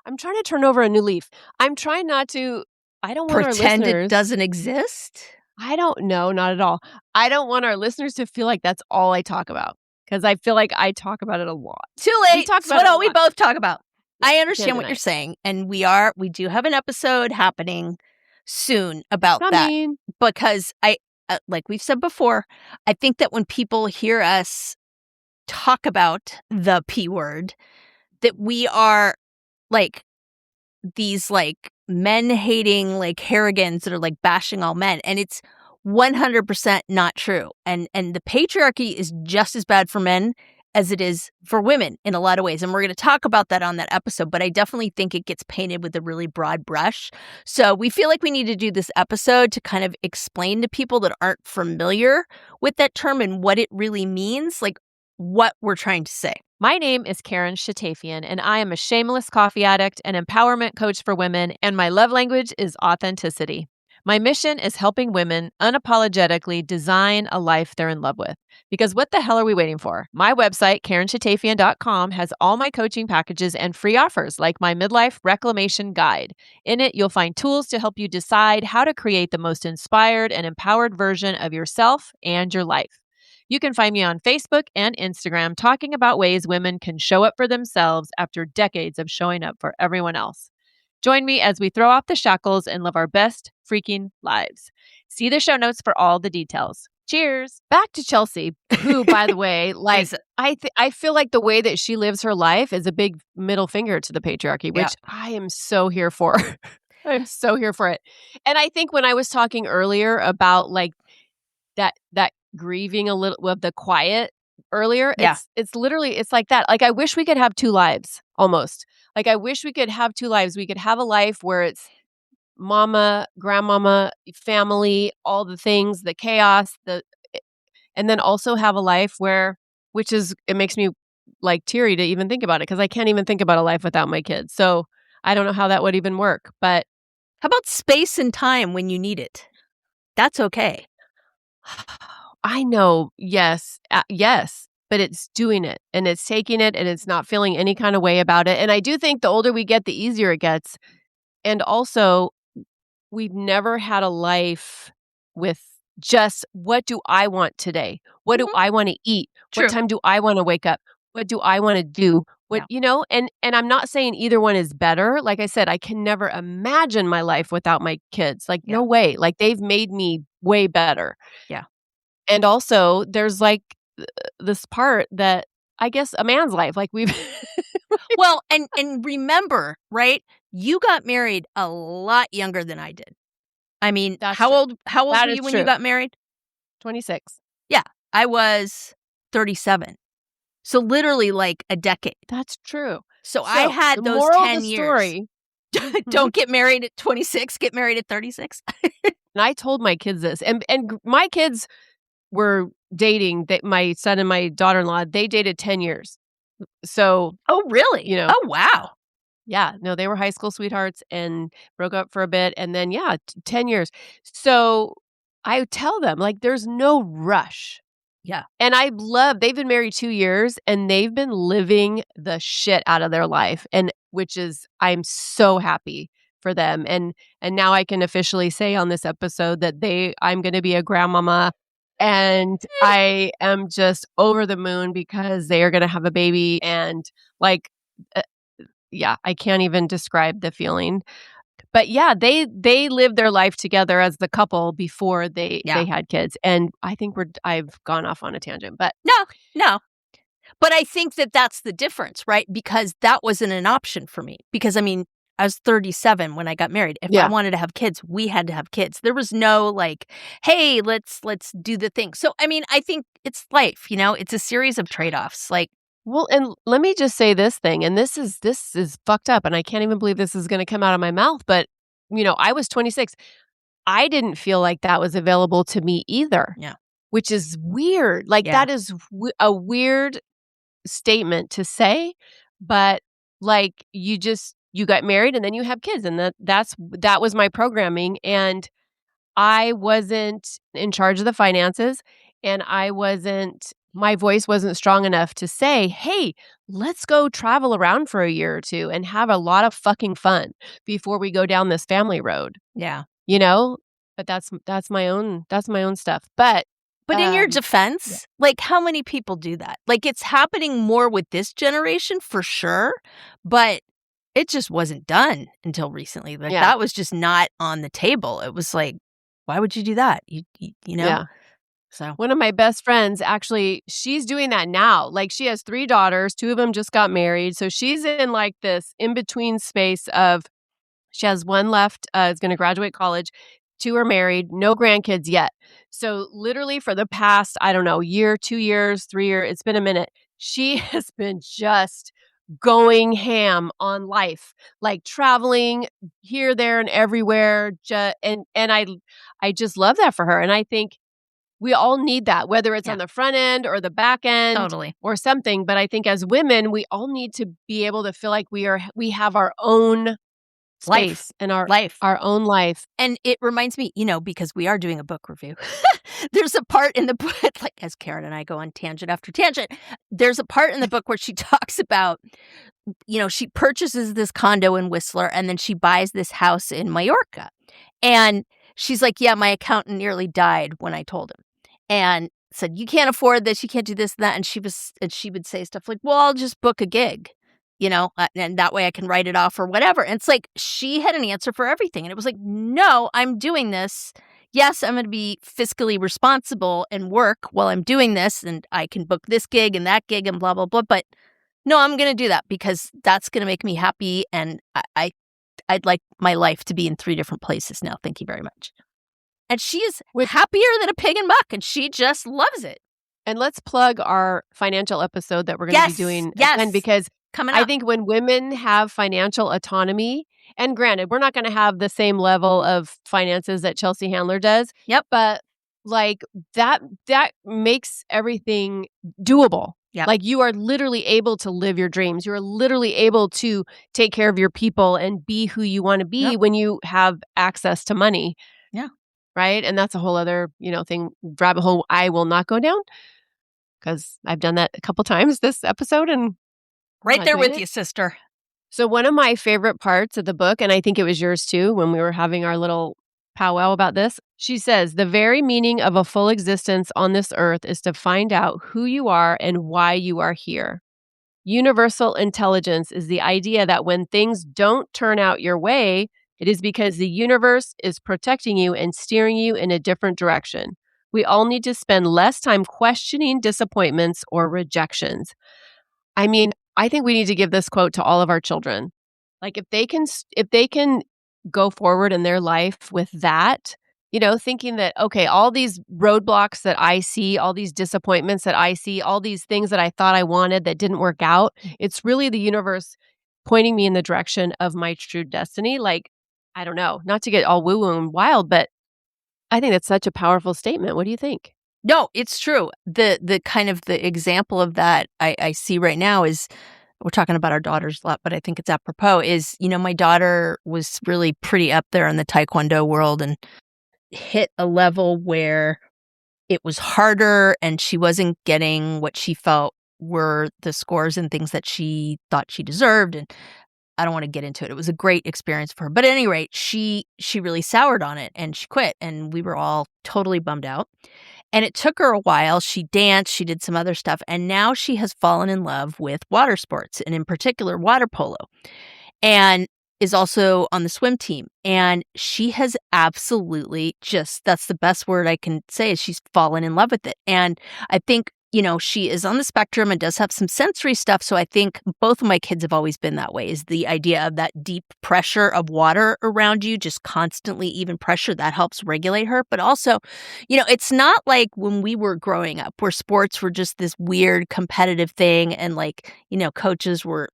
I'm trying to turn over a new leaf. I'm trying not to. I don't want pretend our listeners, it doesn't exist. I don't know, not at all. I don't want our listeners to feel like that's all I talk about, because I feel like I talk about it a lot. Too late. That's what we both talk about. I understand what you're saying, and we do have an episode happening soon about that, because like we've said before, I think that when people hear us talk about the P word, that we are like these like men-hating like Harrigans that are like bashing all men, and it's 100% not true. And the patriarchy is just as bad for men as it is for women in a lot of ways. And we're going to talk about that on that episode, but I definitely think it gets painted with a really broad brush. So we feel like we need to do this episode to kind of explain to people that aren't familiar with that term and what it really means, like what we're trying to say. My name is Karen Shatafian, and I am a shameless coffee addict, an empowerment coach for women, and my love language is authenticity. My mission is helping women unapologetically design a life they're in love with. Because what the hell are we waiting for? My website, KarenShatafian.com, has all my coaching packages and free offers, like my midlife reclamation guide. In it, you'll find tools to help you decide how to create the most inspired and empowered version of yourself and your life. You can find me on Facebook and Instagram talking about ways women can show up for themselves after decades of showing up for everyone else. Join me as we throw off the shackles and live our best freaking lives. See the show notes for all the details. Cheers. Back to Chelsea, who, by the way, like I feel like the way that she lives her life is a big middle finger to the patriarchy, which I am so here for. I'm so here for it. And I think when I was talking earlier about like that grieving a little of the quiet earlier, it's literally, it's like that. Like, I wish we could have two lives almost. Like, I wish we could have two lives. We could have a life where it's mama, grandmama, family, all the things, the chaos, and then also have a life where, it makes me like teary to even think about it, because I can't even think about a life without my kids. So I don't know how that would even work. But how about space and time when you need it? That's okay. I know, yes, but it's doing it, and it's taking it, and it's not feeling any kind of way about it. And I do think the older we get, the easier it gets. And also, we've never had a life with just, what do I want today? What do I want to eat? True. What time do I want to wake up? What do I want to do? You know, and I'm not saying either one is better. Like I said, I can never imagine my life without my kids. Like, no way. Like, they've made me way better. Yeah. And also, there's like this part that I guess a man's life, like we've well, and remember, right? You got married a lot younger than I did. I mean, how old were you when you got married? 26. Yeah, I was 37. So literally like a decade. That's true. So I had those 10 years. Don't get married at 26, get married at 36. And I told my kids this, and my kids were dating, my son and my daughter-in-law, they dated 10 years. So, oh, really? You know, oh, wow. Yeah, no, they were high school sweethearts and broke up for a bit. And then, 10 years. So I tell them, like, there's no rush. Yeah. And they've been married 2 years, and they've been living the shit out of their life. And I'm so happy for them. And now I can officially say on this episode that I'm going to be a grandmama And I am just over the moon because they are going to have a baby. And like, uh, yeah, I can't even describe the feeling. But yeah, they lived their life together as the couple before they had kids. And I think I've gone off on a tangent, but No. But I think that that's the difference, right? Because that wasn't an option for me. Because, I mean, I was 37 when I got married. If I wanted to have kids, we had to have kids. There was no like, hey, let's do the thing. So, I mean, I think it's life, it's a series of trade-offs. Like, well, and let me just say this thing, and this is fucked up, and I can't even believe this is going to come out of my mouth, but I was 26. I didn't feel like that was available to me either. Yeah. Which is weird. Like that is a weird statement to say, but like you got married and then you have kids, and that was my programming, and I wasn't in charge of the finances, and my voice wasn't strong enough to say, "Hey, let's go travel around for a year or two and have a lot of fucking fun before we go down this family road." Yeah. But that's my own stuff. But in your defense, like how many people do that? Like it's happening more with this generation for sure, but it just wasn't done until recently. Like that was just not on the table. It was like, why would you do that? You know? Yeah. So one of my best friends, actually, she's doing that now. Like she has 3 daughters, 2 of them just got married. So she's in like this in-between space of she has 1 left, is going to graduate college. 2 are married, no grandkids yet. So literally for the past, I don't know, year, 2 years, 3 years, it's been a minute. She has been just going ham on life, like traveling here, there, and everywhere. And I just love that for her. And I think we all need that, whether it's on the front end or the back end Totally. or something. But I think as women, we all need to be able to feel like we have our own space and our own life. And it reminds me, because we are doing a book review. There's a part in the book, like as Karen and I go on tangent after tangent, there's a part in the book where she talks about, she purchases this condo in Whistler and then she buys this house in Mallorca. And she's like, yeah, my accountant nearly died when I told him. And said, you can't afford this, you can't do this and that. And she would say stuff like, well, I'll just book a gig. And that way I can write it off or whatever. And it's like she had an answer for everything. And it was like, no, I'm doing this. Yes, I'm going to be fiscally responsible and work while I'm doing this. And I can book this gig and that gig and blah, blah, blah. But no, I'm going to do that because that's going to make me happy. And I'd like my life to be in 3 different places now. Thank you very much. And she is happier than a pig in muck. And she just loves it. And let's plug our financial episode that we're going to be doing again, because I think when women have financial autonomy, and granted, we're not going to have the same level of finances that Chelsea Handler does. Yep. But like that makes everything doable. Yep. Like you are literally able to live your dreams. You're literally able to take care of your people and be who you want to be when you have access to money. Yeah. Right. And that's a whole other, thing, rabbit hole I will not go down because I've done that a couple times this episode and right there with you, sister. So one of my favorite parts of the book, and I think it was yours too, when we were having our little powwow about this, she says, the very meaning of a full existence on this earth is to find out who you are and why you are here. Universal intelligence is the idea that when things don't turn out your way, it is because the universe is protecting you and steering you in a different direction. We all need to spend less time questioning disappointments or rejections. I mean, I think we need to give this quote to all of our children. Like if they can go forward in their life with that, thinking that, okay, all these roadblocks that I see, all these disappointments that I see, all these things that I thought I wanted that didn't work out, it's really the universe pointing me in the direction of my true destiny. Like, I don't know, not to get all woo-woo and wild, but I think that's such a powerful statement. What do you think? No, it's true. The kind of the example of that I see right now is, we're talking about our daughters a lot, but I think it's apropos, is, my daughter was really pretty up there in the Taekwondo world and hit a level where it was harder and she wasn't getting what she felt were the scores and things that she thought she deserved. And I don't want to get into it. It was a great experience for her. But at any rate, she really soured on it and she quit. And we were all totally bummed out. And it took her a while. She danced, she did some other stuff. And now she has fallen in love with water sports, and in particular, water polo. And is also on the swim team. And she has absolutely that's the best word I can say, is she's fallen in love with it. And I think, she is on the spectrum and does have some sensory stuff. So I think both of my kids have always been that way, is the idea of that deep pressure of water around you, just constantly even pressure, that helps regulate her. But also, it's not like when we were growing up where sports were just this weird competitive thing and coaches were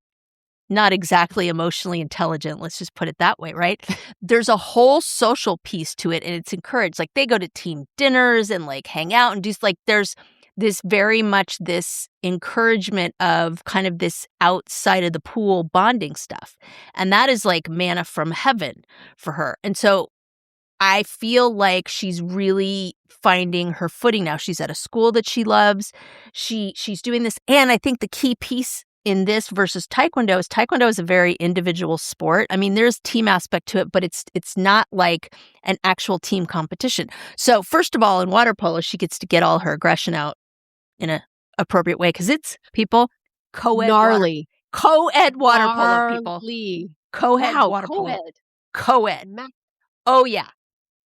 not exactly emotionally intelligent, let's just put it that way, right? There's a whole social piece to it, and it's encouraged. Like, they go to team dinners and hang out and just there's this very much this encouragement of kind of this outside of the pool bonding stuff. And that is like manna from heaven for her. And so I feel like she's really finding her footing now. She's at a school that she loves. She's doing this. And I think the key piece in this versus Taekwondo is a very individual sport. I mean, there's team aspect to it, but it's not like an actual team competition. So first of all, in water polo, she gets to get all her aggression out in an appropriate way, because it's co-ed gnarly co-ed water polo people. Co-ed water polo. Co-ed. Oh yeah.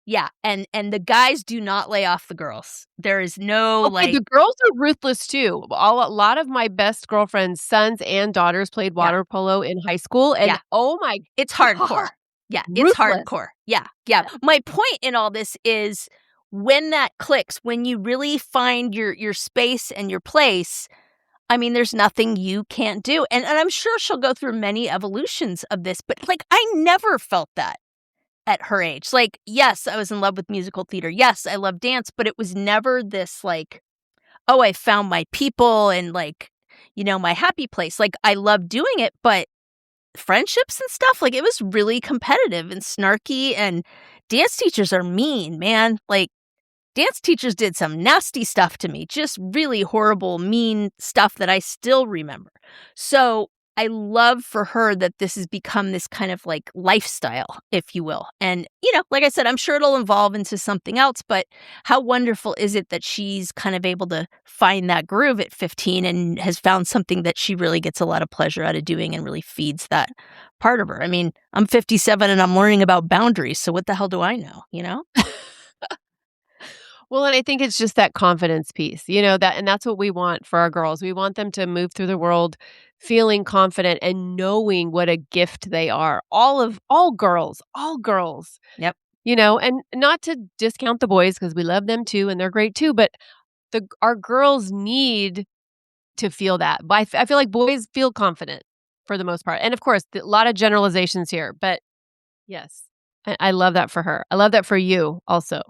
Yeah, and the guys do not lay off the girls. There is no the girls are ruthless too. A lot of my best girlfriends' sons and daughters played water polo in high school, and oh my, it's hardcore. Yeah, ruthless. It's hardcore. Yeah. My point in all this is when that clicks, when you really find your space and your place. I mean, there's nothing you can't do, and I'm sure she'll go through many evolutions of this. But I never felt that at her age. Yes, I was in love with musical theater. Yes, I love dance, but it was never this oh, I found my people and my happy place. I love doing it, but friendships and stuff, it was really competitive and snarky, and dance teachers are mean, man. Dance teachers did some nasty stuff to me, just really horrible, mean stuff that I still remember. So I love for her that this has become this kind of lifestyle, if you will. And, like I said, I'm sure it'll evolve into something else, but how wonderful is it that she's kind of able to find that groove at 15 and has found something that she really gets a lot of pleasure out of doing and really feeds that part of her. I mean, I'm 57 and I'm learning about boundaries, so what the hell do I know, Well, and I think it's just that confidence piece, and that's what we want for our girls. We want them to move through the world feeling confident and knowing what a gift they are. All girls. Yep. And not to discount the boys, because we love them too and they're great too, but our girls need to feel that. But I feel like boys feel confident for the most part. And of course, a lot of generalizations here, but yes. I love that for her. I love that for you also.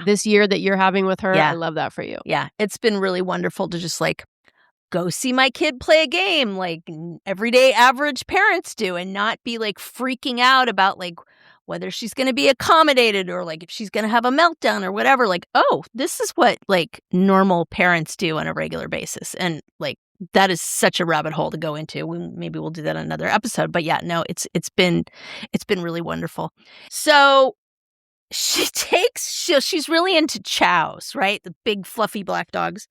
This year that you're having with her, I love that for you. Yeah, it's been really wonderful to just go see my kid play a game like everyday average parents do, and not be freaking out about whether she's going to be accommodated or if she's going to have a meltdown or whatever. Oh, this is what normal parents do on a regular basis. And that is such a rabbit hole to go into. Maybe we'll do that on another episode. But yeah, no, it's been really wonderful. So she's really into chows, right? The big fluffy black dogs.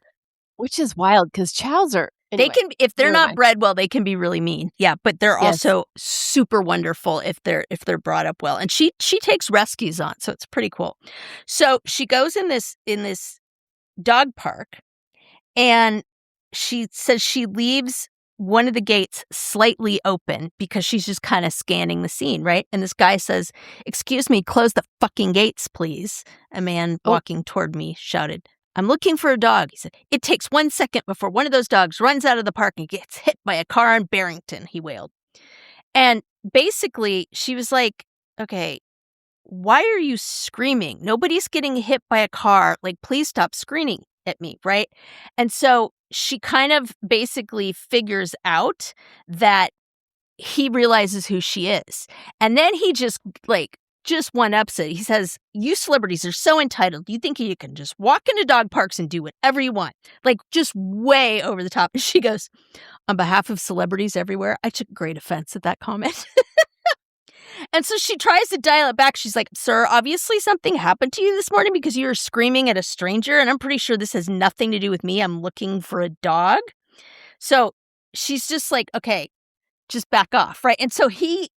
Which is wild, because chows are They can, if they're not bred well, they can be really mean. Yeah, but they're also super wonderful if they're brought up well. And she takes rescues on, so it's pretty cool. So she goes in this dog park, and she says she leaves one of the gates slightly open because she's just kind of scanning the scene, right? And this guy says, "Excuse me, close the fucking gates, please." A man walking toward me shouted, "I'm looking for a dog." He said, "It takes 1 second before one of those dogs runs out of the park and gets hit by a car on Barrington," he wailed. And basically, she was like, "Okay, why are you screaming? Nobody's getting hit by a car. Please stop screaming at me," right? And so she kind of basically figures out that he realizes who she is. And then he just one-ups it. He says, "You celebrities are so entitled. You think you can just walk into dog parks and do whatever you want." Just way over the top. And she goes, on behalf of celebrities everywhere. I took great offense at that comment. And so she tries to dial it back. She's like, "Sir, obviously something happened to you this morning because you were screaming at a stranger, and I'm pretty sure this has nothing to do with me. I'm looking for a dog." So she's just like, "Okay, just back off," right? And so he,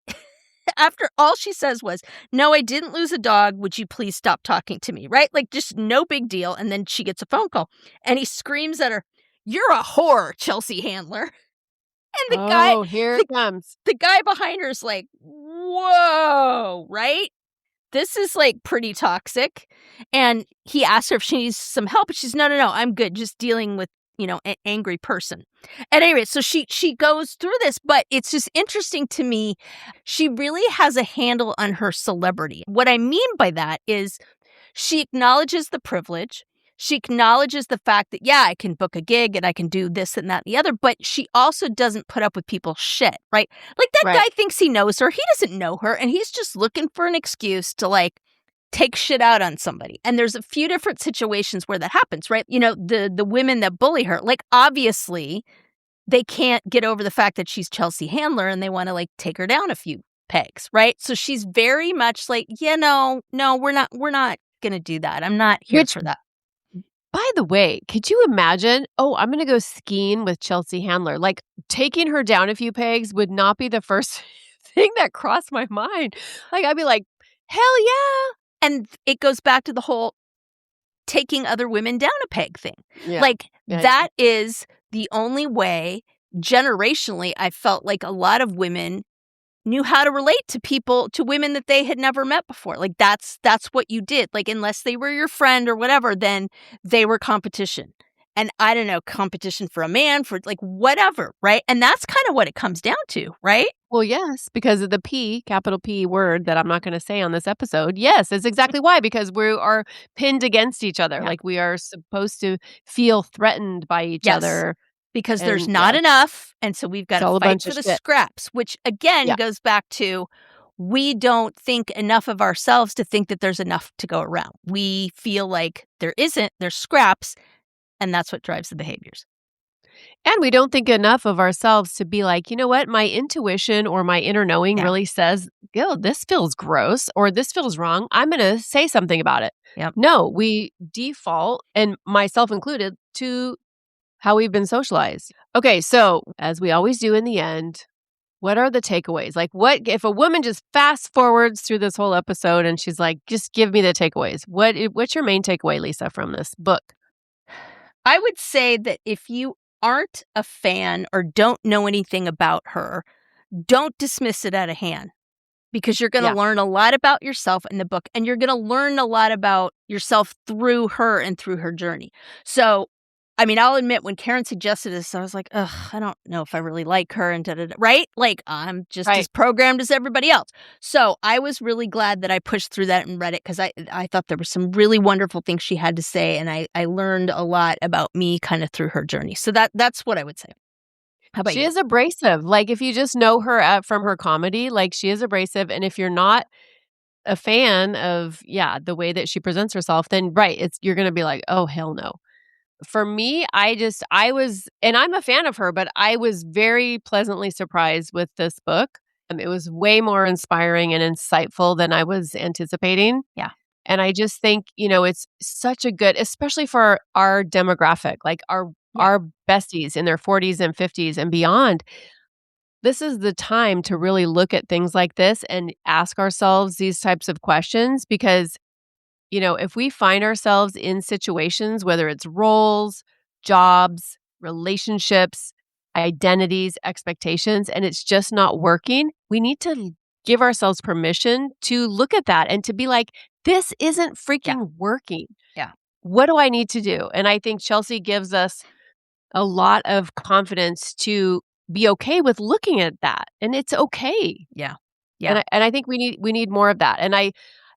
after all she says was, "No, I didn't lose a dog. Would you please stop talking to me?" Right? Like, just no big deal. And then she gets a phone call, and he screams at her, "You're a whore, Chelsea Handler." And Oh, here it comes. the guy behind her is like, "Whoa," right? This is, like, pretty toxic. And he asks her if she needs some help, and she's, "No, I'm good, just dealing with, an angry person." At any rate, so she goes through this, but it's just interesting to me. She really has a handle on her celebrity. What I mean by that is she acknowledges the privilege. She acknowledges the fact that, yeah, I can book a gig and I can do this and that and the other, but she also doesn't put up with people's shit, right? Like, that Right. guy thinks he knows her. He doesn't know her, and he's just looking for an excuse to, like, take shit out on somebody. And there's a few different situations where that happens, right? The women that bully her, like, obviously they can't get over the fact that she's Chelsea Handler and they want to, like, take her down a few pegs, right? So she's very much like, no, we're not gonna do that. I'm not here Which, for that. by the way, could you imagine, "Oh, I'm gonna go skiing with Chelsea Handler." Like, taking her down a few pegs would not be the first thing that crossed my mind. Like, I'd be like, "Hell yeah." And it goes back to the whole taking other women down a peg thing. Yeah. Like, Yeah, that is the only way generationally I felt like a lot of women knew how to relate to women that they had never met before. Like, that's what you did. Like, unless they were your friend or whatever, then they were competition. And I don't know, competition for a man, for, like, whatever, right? And that's kind of what it comes down to, right? Well, yes, because of the P, capital P word that I'm not gonna say on this episode. Yes, it's exactly why, because we are pinned against each other. Yeah. Like, we are supposed to feel threatened by each Yes. other. Because there's And not yeah, enough, and so we've it's gotta all a fight bunch for of the shit. scraps, which again Yeah. goes back to, we don't think enough of ourselves to think that there's enough to go around. We feel like there isn't, there's scraps, and that's what drives the behaviors. And we don't think enough of ourselves to be like, "You know what? My intuition or my inner knowing Yeah. really says, oh, this feels gross or this feels wrong. I'm gonna say something about it." Yep. No, we default, and myself included, to how we've been socialized. Okay, so as we always do in the end, what are the takeaways? Like, what if a woman just fast forwards through this whole episode and she's like, "Just give me the takeaways." What's your main takeaway, Lisa, from this book? I would say that if you aren't a fan or don't know anything about her, don't dismiss it out of hand, because you're gonna Yeah. learn a lot about yourself in the book, and you're gonna learn a lot about yourself through her and through her journey. So, I mean, I'll admit, when Karen suggested this, I was like, "Ugh, I don't know if I really like her," and right? Like, I'm just as Right. programmed as everybody else. So, I was really glad that I pushed through that and read it, because I thought there were some really wonderful things she had to say, and I learned a lot about me kind of through her journey. So that's what I would say. How about She you? is abrasive. Like, if you just know her from her comedy, like, she is abrasive, and if you're not a fan of, yeah, the way that she presents herself, then right, you're gonna be like, "Oh, hell no." For me, I was, and I'm a fan of her, but I was very pleasantly surprised with this book. It was way more inspiring and insightful than I was anticipating. Yeah. And I just think, it's such a good, especially for our demographic, like Yeah. our besties in their 40s and 50s and beyond. This is the time to really look at things like this and ask ourselves these types of questions, because if we find ourselves in situations, whether it's roles, jobs, relationships, identities, expectations, and it's just not working, we need to give ourselves permission to look at that and to be like, this isn't Yeah. freaking working. Yeah. What do I need to do? And I think Chelsea gives us a lot of confidence to be okay with looking at that. And it's okay. Yeah. And Yeah. I think we need more of that. And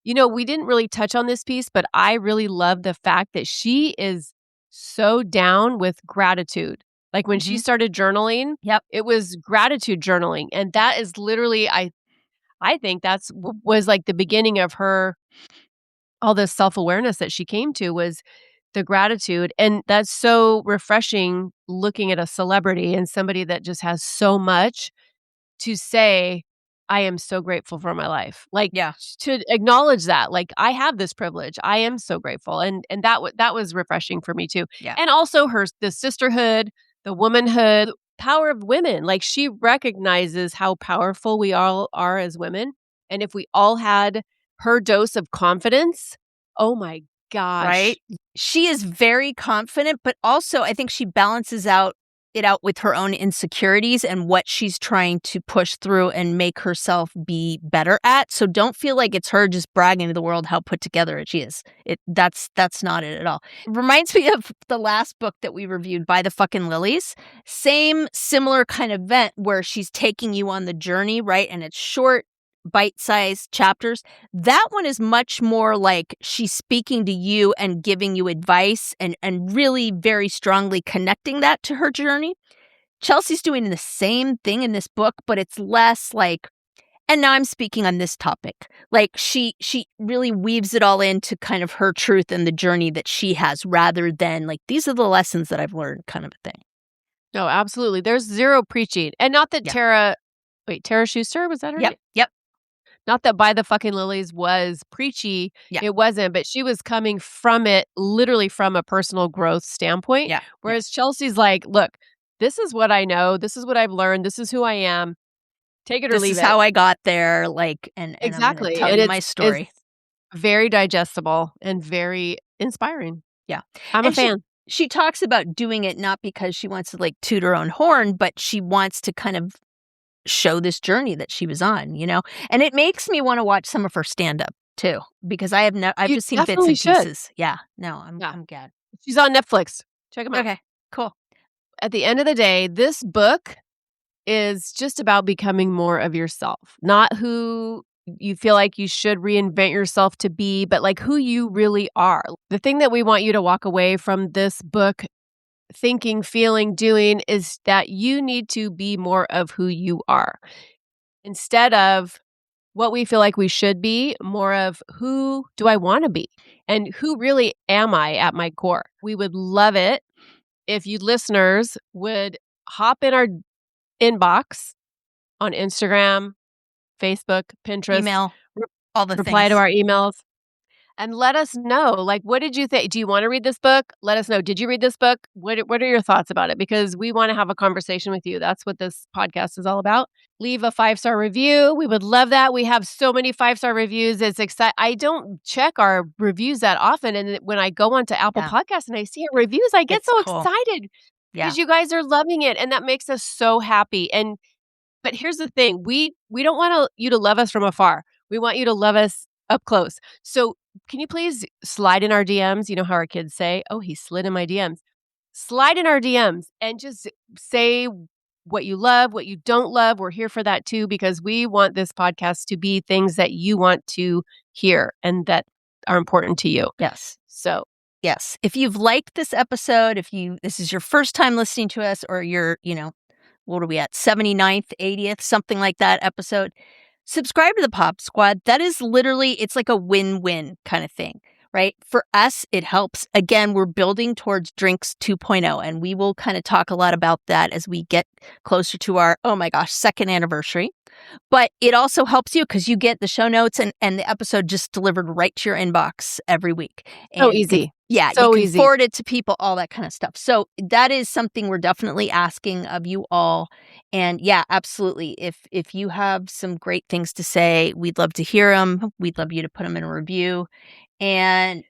we didn't really touch on this piece, but I really love the fact that she is so down with gratitude. Like, when she Mhm. started journaling, Yep. it was gratitude journaling, and that is literally, I think was like the beginning of her, all this self-awareness that she came to, was the gratitude. And that's so refreshing looking at a celebrity and somebody that just has so much to say, I am so grateful for my life. Like, Yeah. to acknowledge that, like, I have this privilege. I am so grateful. And that was refreshing for me too. Yeah. And also the sisterhood, the womanhood, power of women. Like, she recognizes how powerful we all are as women. And if we all had her dose of confidence, oh my gosh. Right? She is very confident, but also I think she balances it out with her own insecurities and what she's trying to push through and make herself be better at. So don't feel like it's her just bragging to the world how put together she is. That's not it at all. It reminds me of the last book that we reviewed, By the Fucking Lilies. Same similar kind of event where she's taking you on the journey, right? And it's short, bite-sized chapters. That one is much more like she's speaking to you and giving you advice and really very strongly connecting that to her journey. Chelsea's doing the same thing in this book, but it's less like, and now I'm speaking on this topic. Like she really weaves it all into kind of her truth and the journey that she has rather than like, these are the lessons that I've learned kind of a thing. No, absolutely. There's zero preaching. And not that Tara Schuster, was that her name? Yep. Not that By the Fucking Lilies was preachy. Yeah. It wasn't, but she was coming from it literally from a personal growth standpoint. Yeah. Whereas Chelsea's like, look, this is what I know. This is what I've learned. This is who I am. Take it or leave it. This is how I got there. Like, and Exactly. I'm gonna tell you my story. It's very digestible and very inspiring. Yeah. I'm a fan. She talks about doing it not because she wants to like toot her own horn, but she wants to kind of show this journey that she was on, you know? And it makes me want to watch some of her stand-up too, because I've just seen bits and pieces. Yeah. No, I'm glad. She's on Netflix. Check them out. Okay, cool. At the end of the day, this book is just about becoming more of yourself, not who you feel like you should reinvent yourself to be, but like who you really are. The thing that we want you to walk away from this book thinking, feeling, doing is that you need to be more of who you are instead of what we feel like we should be, more of who do I want to be and who really am I at my core. We would love it if you listeners would hop in our inbox on Instagram, Facebook, Pinterest, Email, all the reply things. to our emails. And let us know, like, what did you think? Do you want to read this book? Let us know. Did you read this book? What are your thoughts about it? Because we want to have a conversation with you. That's what this podcast is all about. Leave a 5-star review. We would love that. We have so many 5-star reviews. It's exciting. I don't check our reviews that often. And when I go onto Apple Podcasts and I see our reviews, I get so excited because you guys are loving it. And that makes us so happy. But here's the thing. We don't want you to love us from afar. We want you to love us up close. So can you please slide in our DMs? You know how our kids say, oh, he slid in my DMs. Slide in our DMs and just say what you love, what you don't love. We're here for that too, because we want this podcast to be things that you want to hear and that are important to you. Yes. So, yes. If you've liked this episode, this is your first time listening to us or you're, what are we at? 79th, 80th, something like that episode. Subscribe to the Pop Squad. That is literally, it's like a win-win kind of thing, right? For us, it helps. Again, we're building towards Drinks 2.0, and we will kind of talk a lot about that as we get closer to our, oh my gosh, second anniversary. But it also helps you because you get the show notes and the episode just delivered right to your inbox every week. So easy. Yeah, so you can easy. forward it to people, all that kind of stuff. So that is something we're definitely asking of you all. And yeah, absolutely. If you have some great things to say, we'd love to hear them. We'd love you to put them in a review. And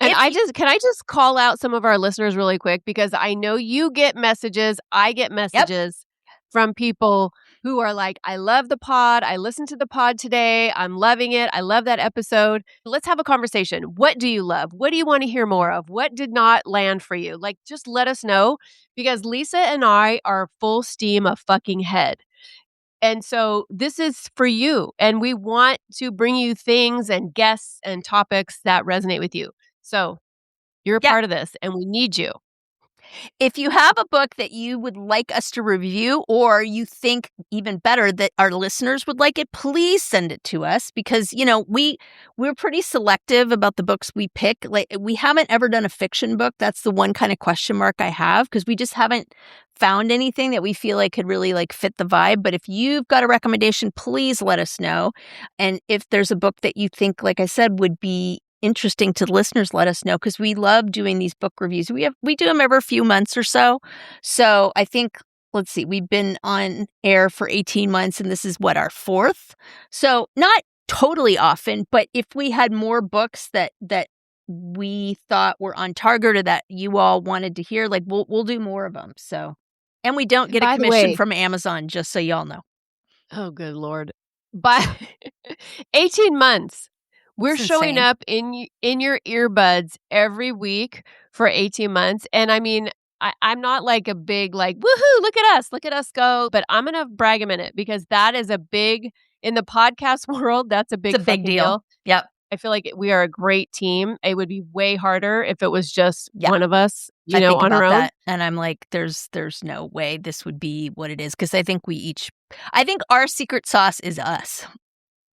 can I just call out some of our listeners really quick, because I know you get messages. I get messages from people who are like, I love the pod. I listened to the pod today. I'm loving it. I love that episode. Let's have a conversation. What do you love? What do you want to hear more of? What did not land for you? Like, just let us know, because Lisa and I are full steam of fucking head. And so this is for you. And we want to bring you things and guests and topics that resonate with you. So you're a part of this and we need you. If you have a book that you would like us to review, or you think even better that our listeners would like it, please send it to us, because, we're pretty selective about the books we pick. Like, we haven't ever done a fiction book. That's the one kind of question mark I have, because we just haven't found anything that we feel like could really fit the vibe. But if you've got a recommendation, please let us know. And if there's a book that you think, like I said, would be interesting to listeners, let us know, because we love doing these book reviews. We do them every few months or so. So I think, let's see, we've been on air for 18 months, and this is our 4th. So not totally often, but if we had more books that we thought were on target or that you all wanted to hear, we'll do more of them. So, and we don't get a By the commission way- from Amazon, just so y'all know. Oh, good Lord. By 18 months. We're It's showing insane. up in your earbuds every week for 18 months. And I mean, I'm not like a big woohoo, look at us go. But I'm going to brag a minute, because that is a big, in the podcast world, that's a big, It's a big fucking deal. Yep. I feel like we are a great team. It would be way harder if it was just one of us, I think on about our own. that, and I'm like, there's no way this would be what it is, because I think our secret sauce is us.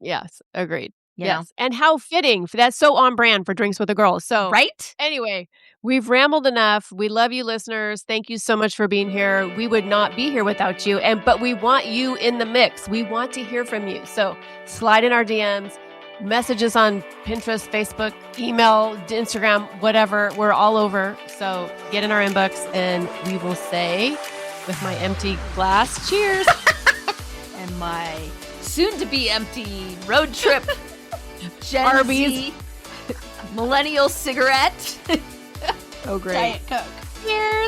Yes, agreed. You Yes. know? And how fitting. That's so on brand for Drinks with a Girl. So, Right? anyway, we've rambled enough. We love you, listeners. Thank you so much for being here. We would not be here without you. But we want you in the mix. We want to hear from you. So slide in our DMs, message us on Pinterest, Facebook, email, Instagram, whatever. We're all over. So get in our inbox, and we will say, with my empty glass, cheers. And my soon-to-be empty road trip Gen Arby's. Z millennial cigarette. Oh, great. Diet Coke. Cheers.